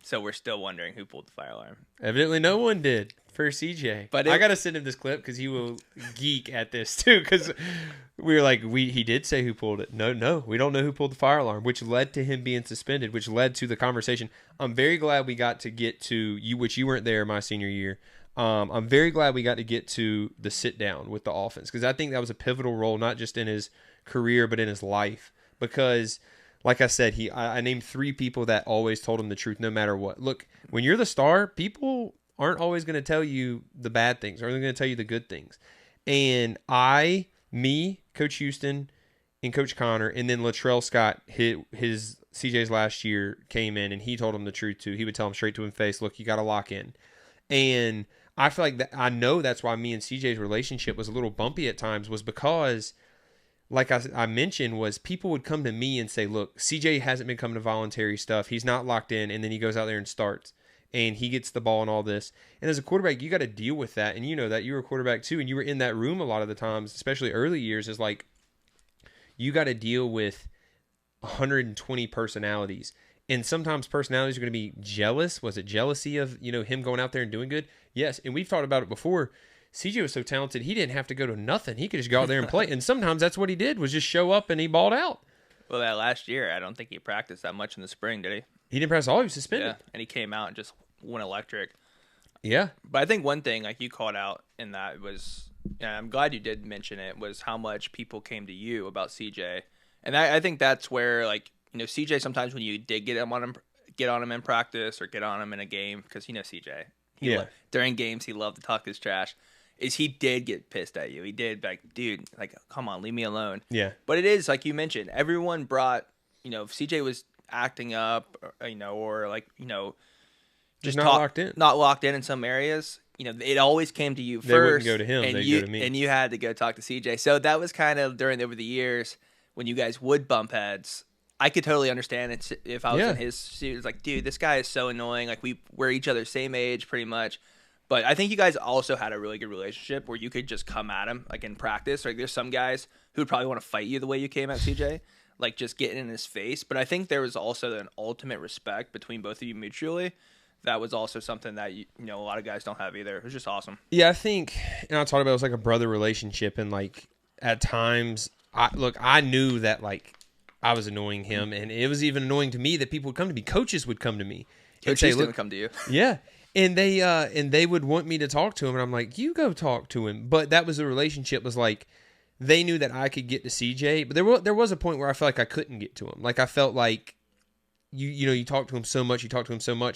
So we're still wondering who pulled the fire alarm. Evidently, no one did for CJ. But I gotta send him this clip because he will geek at this too. Because we were like, he did say who pulled it. No, we don't know who pulled the fire alarm, which led to him being suspended, which led to the conversation. I'm very glad we got to get to you, which you weren't there my senior year. I'm very glad we got to get to the sit down with the offense, because I think that was a pivotal role, not just in his career but in his life. Because, like I said, I named 3 people that always told him the truth no matter what. Look, when you're the star, people aren't always going to tell you the bad things. They're only going to tell you the good things. And me, Coach Houston, and Coach Connor, and then Latrell Scott, his CJ's last year, came in and he told him the truth too. He would tell him straight to his face, look, you got to lock in. And I feel like I know that's why me and CJ's relationship was a little bumpy at times, was because, like I mentioned, was people would come to me and say, look, CJ hasn't been coming to voluntary stuff. He's not locked in. And then he goes out there and starts. and he gets the ball and all this. And as a quarterback, you got to deal with that. And you know that you were a quarterback too, and you were in that room a lot of the times, especially early years, is like you got to deal with 120 personalities. And sometimes personalities are going to be jealous. Was it jealousy of, him going out there and doing good? Yes. And we've talked about it before. CJ was so talented, he didn't have to go to nothing. He could just go out there and play. And sometimes that's what he did, was just show up and he balled out. Well, that last year, I don't think he practiced that much in the spring, did he? He didn't practice all. He was suspended. Yeah, and he came out and just went electric. Yeah. But I think one thing, like you called out in that was, and I'm glad you did mention it, was how much people came to you about CJ. And I think that's where, like, CJ, sometimes when you did get on him in practice or get on him in a game, because CJ, during games he loved to talk his trash, is he did get pissed at you. He did, like, dude, like, come on, leave me alone. Yeah. But it is, like you mentioned, everyone brought, if CJ was acting up, or like, just not locked in some areas, it always came to you first. They wouldn't go to him, and they'd go to me. And you had to go talk to CJ. So that was kind of over the years when you guys would bump heads. I could totally understand it if I was in his shoes. Like, dude, this guy is so annoying. Like, we're each other's same age pretty much. But I think you guys also had a really good relationship where you could just come at him, like, in practice. Like, there's some guys who would probably want to fight you the way you came at CJ, like, just getting in his face. But I think there was also an ultimate respect between both of you mutually. That was also something that, a lot of guys don't have either. It was just awesome. Yeah, I think, and I talked about it was like a brother relationship. And, like, at times, I knew that, like, I was annoying him. And it was even annoying to me that people would come to me. Coaches would come to me. Coaches would come to you. Yeah. And they would want me to talk to him, and I'm like, you go talk to him. But that was the relationship, was like, they knew that I could get to CJ, but there was a point where I felt like I couldn't get to him. Like, I felt like you talk to him so much,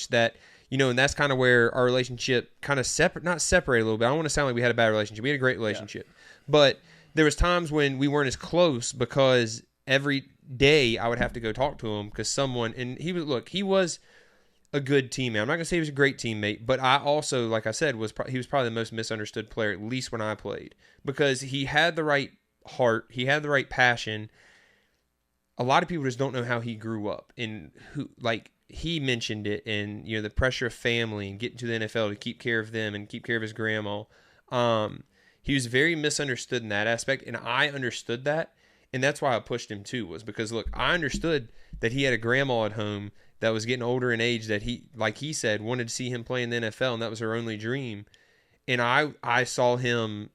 that, and that's kind of where our relationship kind of not separated a little bit. I don't want to sound like we had a bad relationship. We had a great relationship. Yeah. But there was times when we weren't as close because every day I would have to go talk to him because he was a good teammate. I'm not going to say he was a great teammate, but I also, like I said, he was probably the most misunderstood player, at least when I played, because he had the right heart, he had the right passion. A lot of people just don't know how he grew up, and he mentioned it, and the pressure of family and getting to the NFL to keep care of them and keep care of his grandma. He was very misunderstood in that aspect, and I understood that, and that's why I pushed him too, was because, look, I understood that he had a grandma at home that was getting older in age, that he, like he said, wanted to see him play in the NFL, and that was her only dream. And I saw him,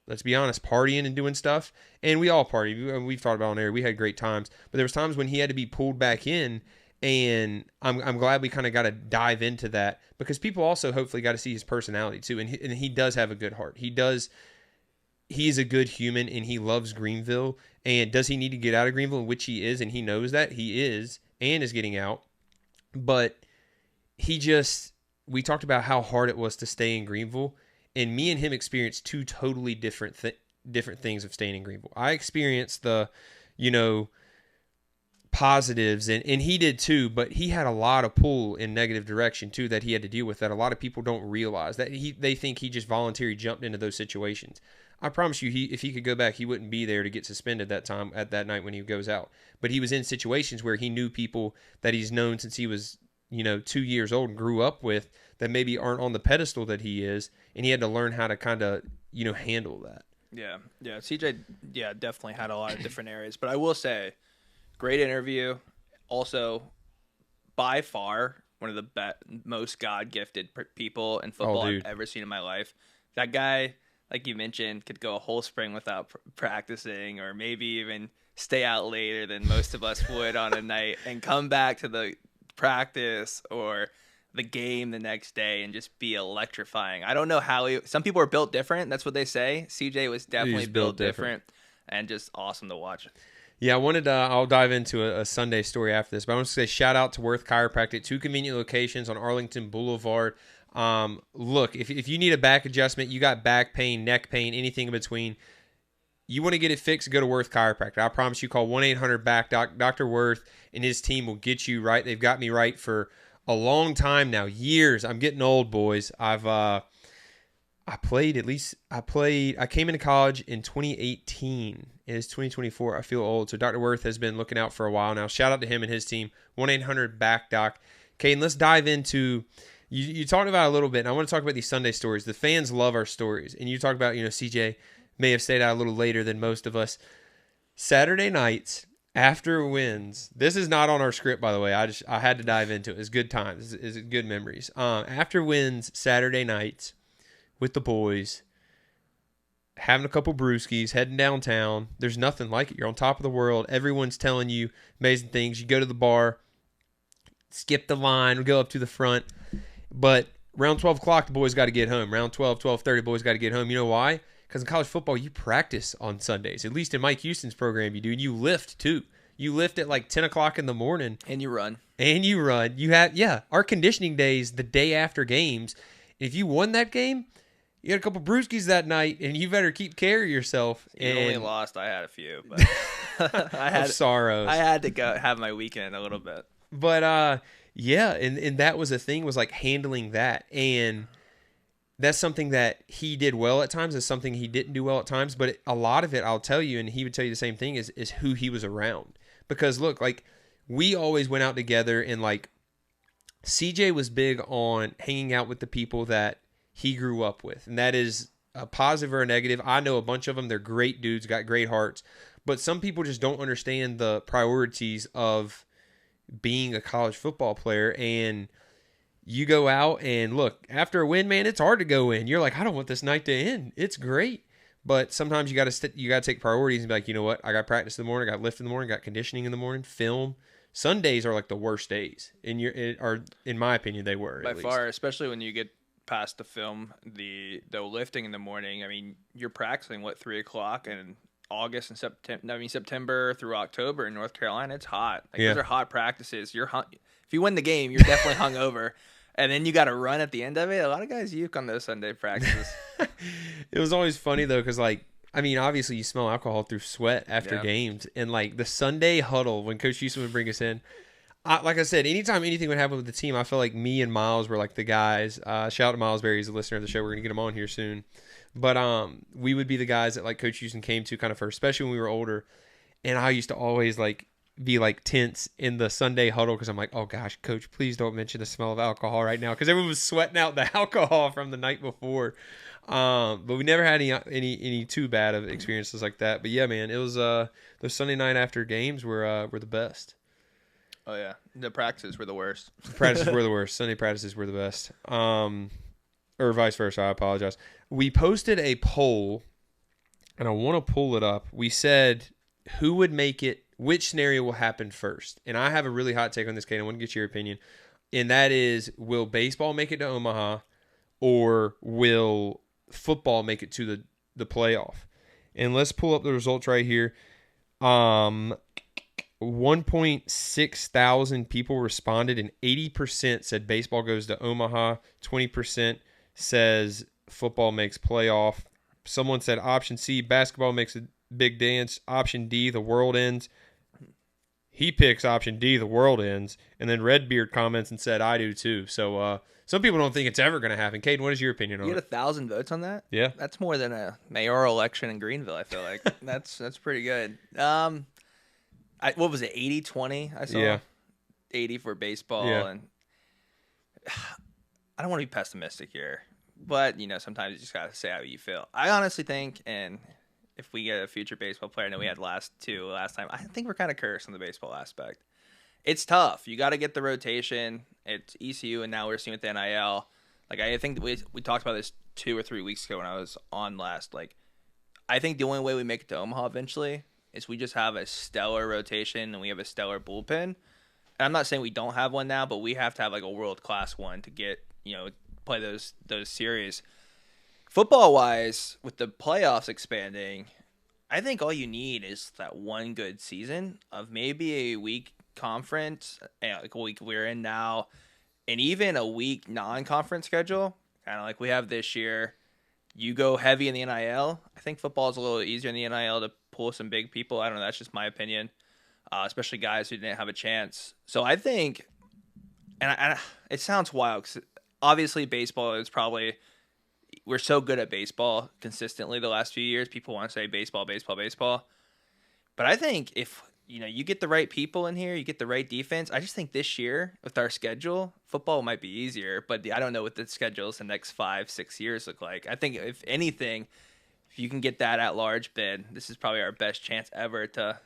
let's be honest, partying and doing stuff, and we all partied. We've talked about on air. We had great times, but there was times when he had to be pulled back in, and I'm glad we kind of got to dive into that, because people also hopefully got to see his personality too, and he does have a good heart. He's a good human, and he loves Greenville. And does he need to get out of Greenville, which he is, and he knows that he is, and is getting out. But we talked about how hard it was to stay in Greenville, and me and him experienced two totally different things of staying in Greenville. I experienced the, positives, and he did too, but he had a lot of pull in negative direction too that he had to deal with, that a lot of people don't realize, that they think he just voluntarily jumped into those situations. I promise you, if he could go back, he wouldn't be there to get suspended that night when he goes out. But he was in situations where he knew people that he's known since he was, 2 years old and grew up with, that maybe aren't on the pedestal that he is, and he had to learn how to kind of, handle that. Yeah, CJ, definitely had a lot of different areas. But I will say, great interview. Also, by far, one of the most God-gifted people in football I've ever seen in my life. That guy, like you mentioned, could go a whole spring without practicing, or maybe even stay out later than most of us would on a night, and come back to the practice or the game the next day and just be electrifying. I don't know how some people are built different. That's what they say. CJ was definitely built different and just awesome to watch. Yeah, I wanted I'll dive into a Sunday story after this, but I want to say shout out to Worth Chiropractic, 2 convenient locations on Arlington Boulevard. Look, if you need a back adjustment, you got back pain, neck pain, anything in between, you want to get it fixed, go to Worth Chiropractic. I promise you, call 1-800-BACK-DOC. Dr. Worth and his team will get you right. They've got me right for a long time now, years. I'm getting old, boys. I came into college in 2018. It is 2024. I feel old. So Dr. Worth has been looking out for a while now. Shout out to him and his team. 1-800-BACK-DOC. Caden, let's dive into you talked about it a little bit, and I want to talk about these Sunday stories. The fans love our stories, and you talked about, CJ may have stayed out a little later than most of us. Saturday nights after wins. This is not on our script, by the way. I had to dive into it. It's good times. It's good memories. After wins Saturday nights with the boys, having a couple brewskis, heading downtown. There's nothing like it. You're on top of the world. Everyone's telling you amazing things. You go to the bar, skip the line, go up to the front. But around 12 o'clock, the boys got to get home. Around 12:30, boys got to get home. You know why? Because in college football, you practice on Sundays. At least in Mike Houston's program, you do. And you lift, too. You lift at like 10 o'clock in the morning. And you run. You have, our conditioning days the day after games. If you won that game, you had a couple brewskis that night, and you better keep care of yourself. You and only lost. I had a few. But of sorrows. I had to go have my weekend a little bit. But, yeah, and that was a thing, was like handling that. And that's something that he did well at times. It's something he didn't do well at times. But a lot of it, I'll tell you, and he would tell you the same thing, is who he was around. Because, look, like, we always went out together, and, like, CJ was big on hanging out with the people that he grew up with. And that is a positive or a negative. I know a bunch of them. They're great dudes, got great hearts. But some people just don't understand the priorities of being a college football player. And you go out and look, after a win, man, it's hard to go in. You're like, I don't want this night to end. It's great. But sometimes you got to take priorities and be like, you know what? I got practice in the morning, I got lift in the morning, got conditioning in the morning, film. Sundays are like the worst days. In my opinion, they were. By far, especially when you get past the film, the lifting in the morning. I mean, you're practicing 3 o'clock in August and September through October in North Carolina. It's hot. Those are hot practices. If you win the game, you're definitely hungover. And then you got to run at the end of it. A lot of guys uke on those Sunday practices. It was always funny, though, because, obviously you smell alcohol through sweat after games. And, the Sunday huddle, when Coach Houston would bring us in, like I said, anytime anything would happen with the team, I feel like me and Miles were, the guys. Shout out to Miles Berry. He's a listener of the show. We're going to get him on here soon. But we would be the guys that, Coach Houston came to kind of first, especially when we were older. And I used to always, be tense in the Sunday huddle because I'm like, oh gosh, Coach, please don't mention the smell of alcohol right now, because everyone was sweating out the alcohol from the night before. But we never had any too bad of experiences like that. But yeah, man, it was those Sunday night after games were the best. Oh yeah, the practices were the worst. Practices were the worst. Sunday practices were the best. Or vice versa. I apologize. We posted a poll, and I want to pull it up. We said who would make it. Which scenario will happen first? And I have a really hot take on this, Kate. I want to get your opinion. And that is, will baseball make it to Omaha, or will football make it to the playoff? And let's pull up the results right here. 1.6 thousand people responded, and 80% said baseball goes to Omaha. 20% says football makes playoff. Someone said option C, basketball makes a big dance. Option D, the world ends. He picks option D, the world ends. And then Redbeard comments and said, I do too. So some people don't think it's ever going to happen. Caden, what is your opinion on it? You had 1,000 votes on that? Yeah. That's more than a mayoral election in Greenville, I feel like. That's pretty good. What was it, 80-20 I saw? Yeah. 80 for baseball. Yeah. And I don't want to be pessimistic here, but, sometimes you just got to say how you feel. I honestly think, and if we get a future baseball player, I know we had last time, I think we're kind of cursed on the baseball aspect. It's tough. You got to get the rotation. It's ECU, and now we're seeing with the NIL. I think we talked about this 2 or 3 weeks ago when I was on last. I think the only way we make it to Omaha eventually is we just have a stellar rotation and we have a stellar bullpen. And I'm not saying we don't have one now, but we have to have a world-class one to get, play those series. Football-wise, with the playoffs expanding, I think all you need is that one good season of maybe a week conference, like a week we're in now, and even a week non-conference schedule, kind of like we have this year. You go heavy in the NIL. I think football is a little easier in the NIL to pull some big people. I don't know. That's just my opinion, especially guys who didn't have a chance. So I think, and it sounds wild because obviously baseball is probably – we're so good at baseball consistently the last few years. People want to say baseball. But I think if you get the right people in here, you get the right defense. I just think this year with our schedule, football might be easier, but I don't know what the schedules the next 5-6 years look like. I think if anything, if you can get that at large bid, this is probably our best chance ever to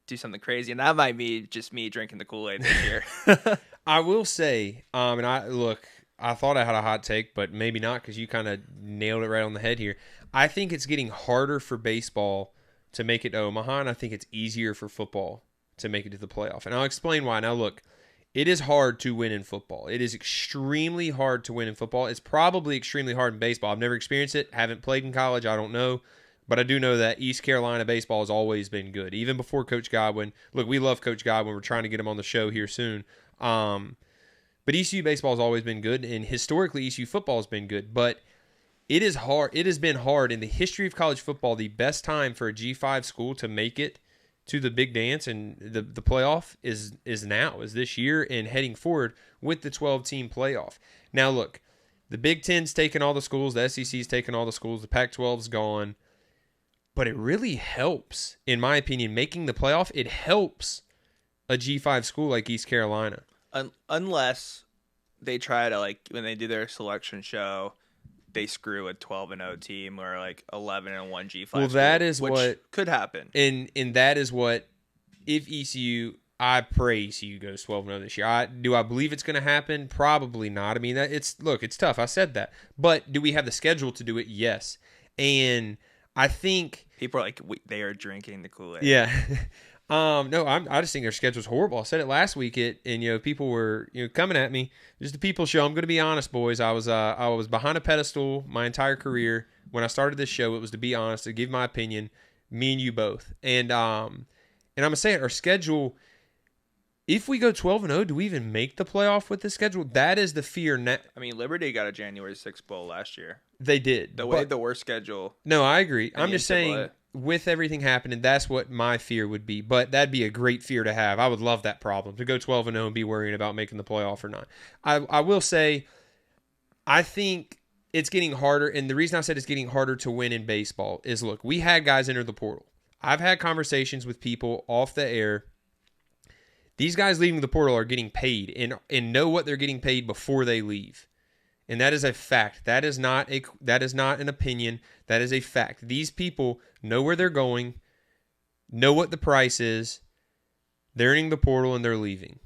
do something crazy, and that might be just me drinking the Kool-Aid this year. I will say, and I thought I had a hot take, but maybe not because you kind of nailed it right on the head here. I think it's getting harder for baseball to make it to Omaha, and I think it's easier for football to make it to the playoff. And I'll explain why. Now, look, it is hard to win in football. It is extremely hard to win in football. It's probably extremely hard in baseball. I've never experienced it, haven't played in college, I don't know. But I do know that East Carolina baseball has always been good, even before Coach Godwin. Look, we love Coach Godwin. We're trying to get him on the show here soon. But ECU baseball has always been good, and historically ECU football has been good. But it is hard. It has been hard in the history of college football. The best time for a G5 school to make it to the big dance and the playoff is now, is this year, and heading forward with the 12-team playoff. Now, look, the Big Ten's taken all the schools. The SEC's taken all the schools. The Pac-12's gone. But it really helps, in my opinion, making the playoff. It helps a G5 school like East Carolina. Unless they try to, like, when they do their selection show, they screw a 12-0 team or like 11-1 G5. Well, that is what could happen. And that is what, if ECU, I pray ECU goes 12-0 this year. Do I believe it's going to happen? Probably not. I mean, it's tough. I said that. But do we have the schedule to do it? Yes. And I think people are like, they are drinking the Kool-Aid. Yeah. No, I just think their schedule's horrible. I said it last week, and people were coming at me. Just the people show. I'm going to be honest, boys. I was behind a pedestal my entire career. When I started this show, it was to be honest, to give my opinion. Me and you both, and I'm gonna say it. Our schedule. If we go 12-0, do we even make the playoff with the schedule? That is the fear. I mean, Liberty got a January 6th bowl last year. They did. The worst schedule. No, I agree. I'm just saying, with everything happening, that's what my fear would be. But that'd be a great fear to have. I would love that problem, to go 12-0 and be worrying about making the playoff or not. I will say, I think it's getting harder. And the reason I said it's getting harder to win in baseball is, look, we had guys enter the portal. I've had conversations with people off the air. These guys leaving the portal are getting paid and know what they're getting paid before they leave. And that is a fact. That is not an opinion. That is a fact. These people know where they're going, know what the price is. They're entering the portal and they're leaving.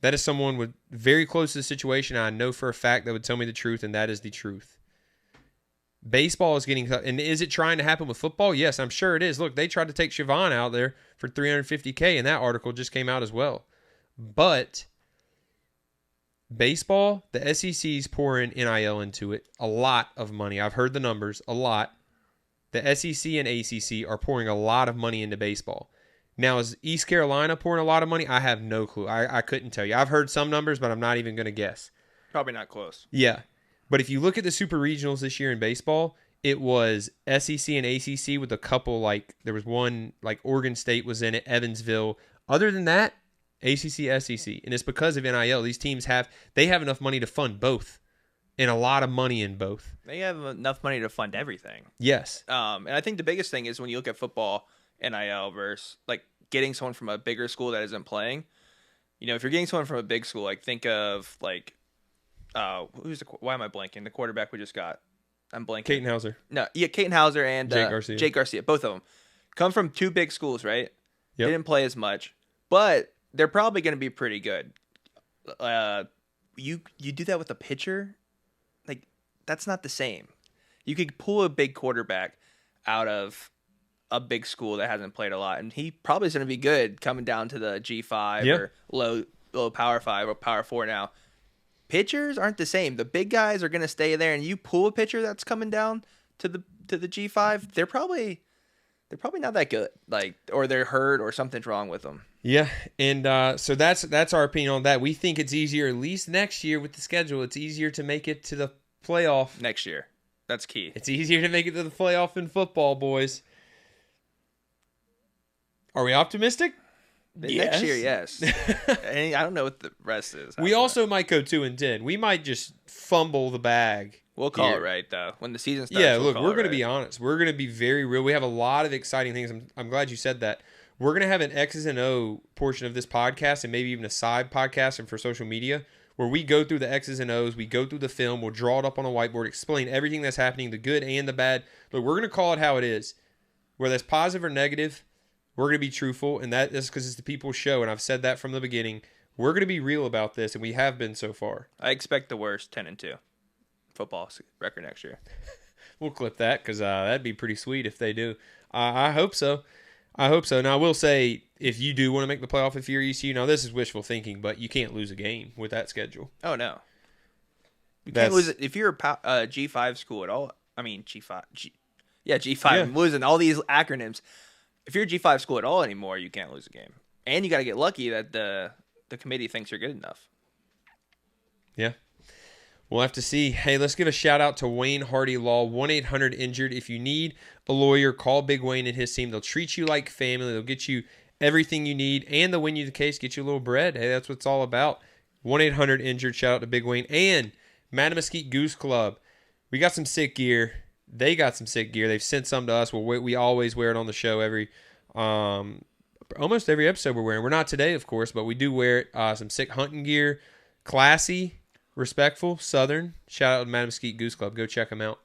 That is someone with very close to the situation. I know for a fact that would tell me the truth, and that is the truth. Baseball is getting, and is it trying to happen with football? Yes, I'm sure it is. Look, they tried to take Siobhan out there for $350K, and that article just came out as well. But baseball, the SEC's pouring NIL into it, a lot of money. I've heard the numbers, a lot. The SEC and ACC are pouring a lot of money into baseball. Now, is East Carolina pouring a lot of money? I have no clue. I couldn't tell you. I've heard some numbers, but I'm not even going to guess. Probably not close. Yeah. But if you look at the super regionals this year in baseball, it was SEC and ACC with a couple, there was one, Oregon State was in it, Evansville. Other than that, ACC, SEC. And it's because of NIL. These teams have enough money to fund both, and a lot of money in both. They have enough money to fund everything. Yes. And I think the biggest thing is when you look at football, NIL versus, getting someone from a bigger school that isn't playing. If you're getting someone from a big school, think of, why am I blanking? The quarterback we just got. I'm blanking. Caton Hauser. No, yeah, Caton Hauser and Jake Garcia. Both of them come from two big schools, right? Yep. They didn't play as much, but they're probably going to be pretty good. You do that with a pitcher, that's not the same. You could pull a big quarterback out of a big school that hasn't played a lot, and he probably is going to be good coming down to the G5 or low Power 5 or Power 4 now. Pitchers aren't the same. The big guys are going to stay there, and you pull a pitcher that's coming down to the G5, they're probably not that good. Or they're hurt or something's wrong with them. Yeah, and so that's our opinion on that. We think it's easier, at least next year with the schedule. It's easier to make it to the playoff next year. That's key. It's easier to make it to the playoff in football, boys. Are we optimistic? Next year, yes. I don't know what the rest is. We also might go 2-10. We might just fumble the bag. We'll call it right, though. When the season starts, yeah, look, we're going to be honest. We're going to be very real. We have a lot of exciting things. I'm glad you said that. We're going to have an X's and O portion of this podcast and maybe even a side podcast and for social media where we go through the X's and O's, we go through the film, we'll draw it up on a whiteboard, explain everything that's happening, the good and the bad. Look, we're going to call it how it is. Whether that's positive or negative, we're going to be truthful, and that is because it's the people's show, and I've said that from the beginning. We're going to be real about this, and we have been so far. I expect the worst 10-2 football record next year. We'll clip that because that'd be pretty sweet if they do. I hope so. I hope so. Now, I will say, if you do want to make the playoff if you're ECU, now this is wishful thinking, but you can't lose a game with that schedule. Oh, no. You can't lose it. If you're a G5 school at all, I mean, G5. G5. Yeah. I'm losing all these acronyms. If you're a G5 school at all anymore, you can't lose a game. And you got to get lucky that the committee thinks you're good enough. Yeah. We'll have to see. Hey, let's give a shout out to Wayne Hardy Law, 1-800-INJURED. If you need a lawyer, call Big Wayne and his team. They'll treat you like family. They'll get you everything you need, and they'll win you the case, get you a little bread. Hey, that's what it's all about. 1-800-INJURED. Shout out to Big Wayne. And Matamesquite Goose Club. We got some sick gear. They got some sick gear. They've sent some to us. We always wear it on the show almost every episode we're wearing. We're not today, of course, but we do wear it. Some sick hunting gear. Classy. Respectful, Southern. Shout out to Matamesquite Goose Club. Go check them out.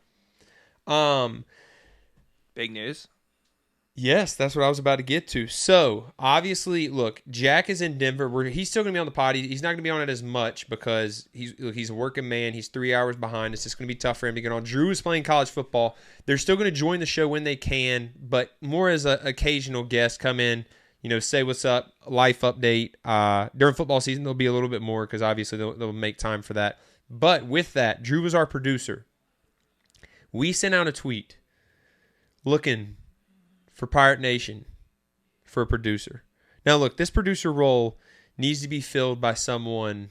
Big news. Yes, that's what I was about to get to. So, obviously, look, Jack is in Denver. He's still going to be on the pod. He's not going to be on it as much because he's a working man. He's 3 hours behind. It's just going to be tough for him to get on. Drew is playing college football. They're still going to join the show when they can, but more as an occasional guest, come in, say what's up, life update. During football season, there'll be a little bit more because obviously they'll make time for that. But with that, Drew was our producer. We sent out a tweet looking for Pirate Nation for a producer. Now, look, this producer role needs to be filled by someone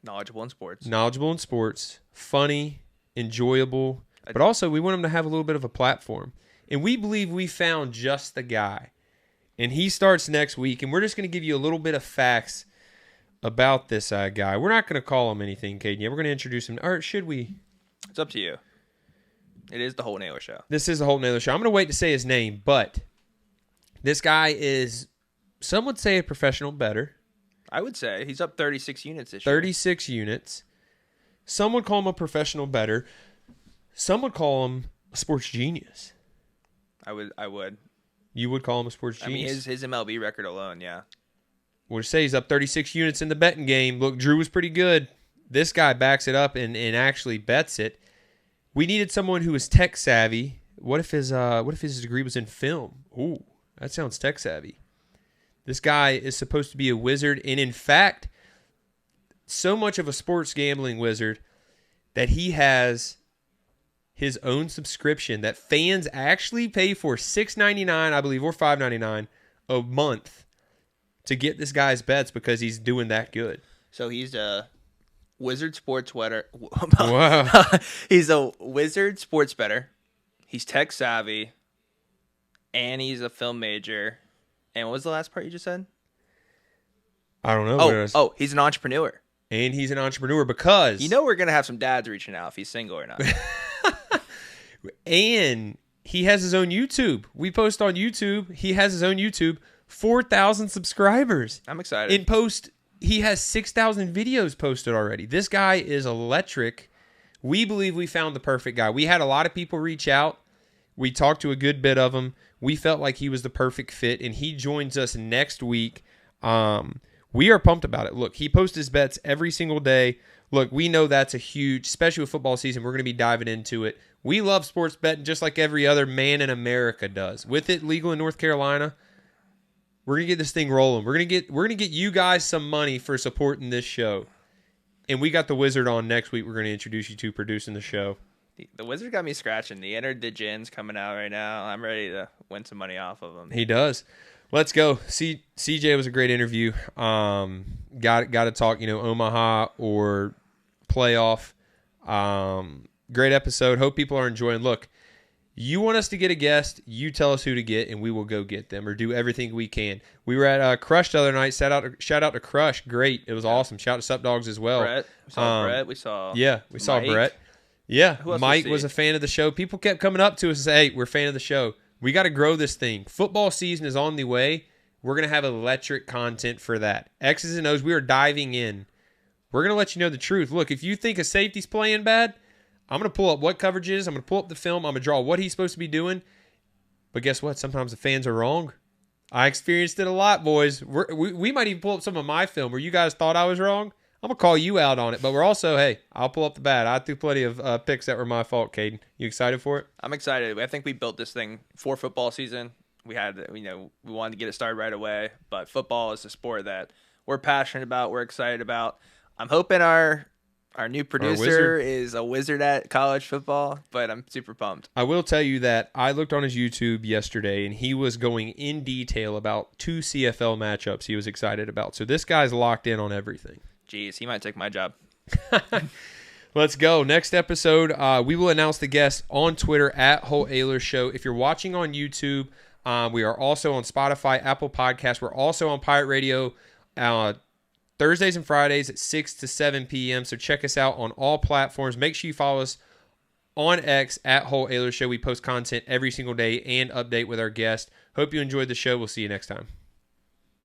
knowledgeable in sports, funny, enjoyable, but also we want him to have a little bit of a platform. And we believe we found just the guy. And he starts next week, and we're just going to give you a little bit of facts about this guy. We're not going to call him anything, Caden. We're going to introduce him. Or should we? It's up to you. It is the Holton Ahlers Show. This is the Holton Ahlers Show. I'm going to wait to say his name, but this guy is, some would say, a professional bettor. I would say. He's up 36 units this year. 36 units. Some would call him a professional bettor. Some would call him a sports genius. I would. You would call him a sports genius? I mean, his MLB record alone, yeah. We'll say he's up 36 units in the betting game. Look, Drew was pretty good. This guy backs it up and actually bets it. We needed someone who was tech savvy. What if his degree was in film? Ooh, that sounds tech savvy. This guy is supposed to be a wizard, and in fact, so much of a sports gambling wizard that he has his own subscription that fans actually pay for $6.99, I believe, or $5.99 a month to get this guy's bets because he's doing that good. So he's a wizard sports bettor. Wow. He's a wizard sports bettor. He's tech savvy, and he's a film major. And what was the last part you just said? I don't know. He's an entrepreneur. And he's an entrepreneur because... we're going to have some dads reaching out if he's single or not. And he has his own YouTube. We post on YouTube. He has his own YouTube. 4,000 subscribers. I'm excited. He has 6,000 videos posted already. This guy is electric. We believe we found the perfect guy. We had a lot of people reach out. We talked to a good bit of them. We felt like he was the perfect fit, and he joins us next week. We are pumped about it. Look, he posts his bets every single day. Look, we know that's a huge, especially with football season, we're going to be diving into it. We love sports betting just like every other man in America does. With it legal in North Carolina, we're going to get this thing rolling. We're going to get you guys some money for supporting this show. And we got the Wizard on next week. We're going to introduce you to producing the show. The Wizard got me scratching. The Enter the Gin's coming out right now. I'm ready to win some money off of him. He does. Let's go. CJ was a great interview. Got to talk, Omaha or playoff. Great episode. Hope people are enjoying. Look, you want us to get a guest, you tell us who to get, and we will go get them or do everything we can. We were at Crush the other night. Shout out to Crush. Great. It was awesome. Shout out to Sup Dogs as well. Brett. We saw Brett. We saw we saw Mike. Brett. Yeah, Who else Mike was a fan of the show. People kept coming up to us and say, hey, we're a fan of the show. We got to grow this thing. Football season is on the way. We're going to have electric content for that. X's and O's, we are diving in. We're going to let you know the truth. Look, if you think a safety's playing bad, I'm going to pull up what coverage is. I'm going to pull up the film. I'm going to draw what he's supposed to be doing. But guess what? Sometimes the fans are wrong. I experienced it a lot, boys. We might even pull up some of my film where you guys thought I was wrong. I'm going to call you out on it. But we're also, hey, I'll pull up the bad. I threw plenty of picks that were my fault, Caden. You excited for it? I'm excited. I think we built this thing for football season. We wanted to get it started right away. But football is a sport that we're passionate about. We're excited about. I'm hoping our new producer is a wizard at college football, but I'm super pumped. I will tell you that I looked on his YouTube yesterday, and he was going in detail about 2 CFL matchups he was excited about. So this guy's locked in on everything. Jeez, he might take my job. Let's go. Next episode, we will announce the guests on Twitter at Holton Ahlers Show. If you're watching on YouTube, we are also on Spotify, Apple Podcasts. We're also on Pirate Radio Thursdays and Fridays at 6 to 7 p.m. So check us out on all platforms. Make sure you follow us on X at Holton Ahlers Show. We post content every single day and update with our guests. Hope you enjoyed the show. We'll see you next time.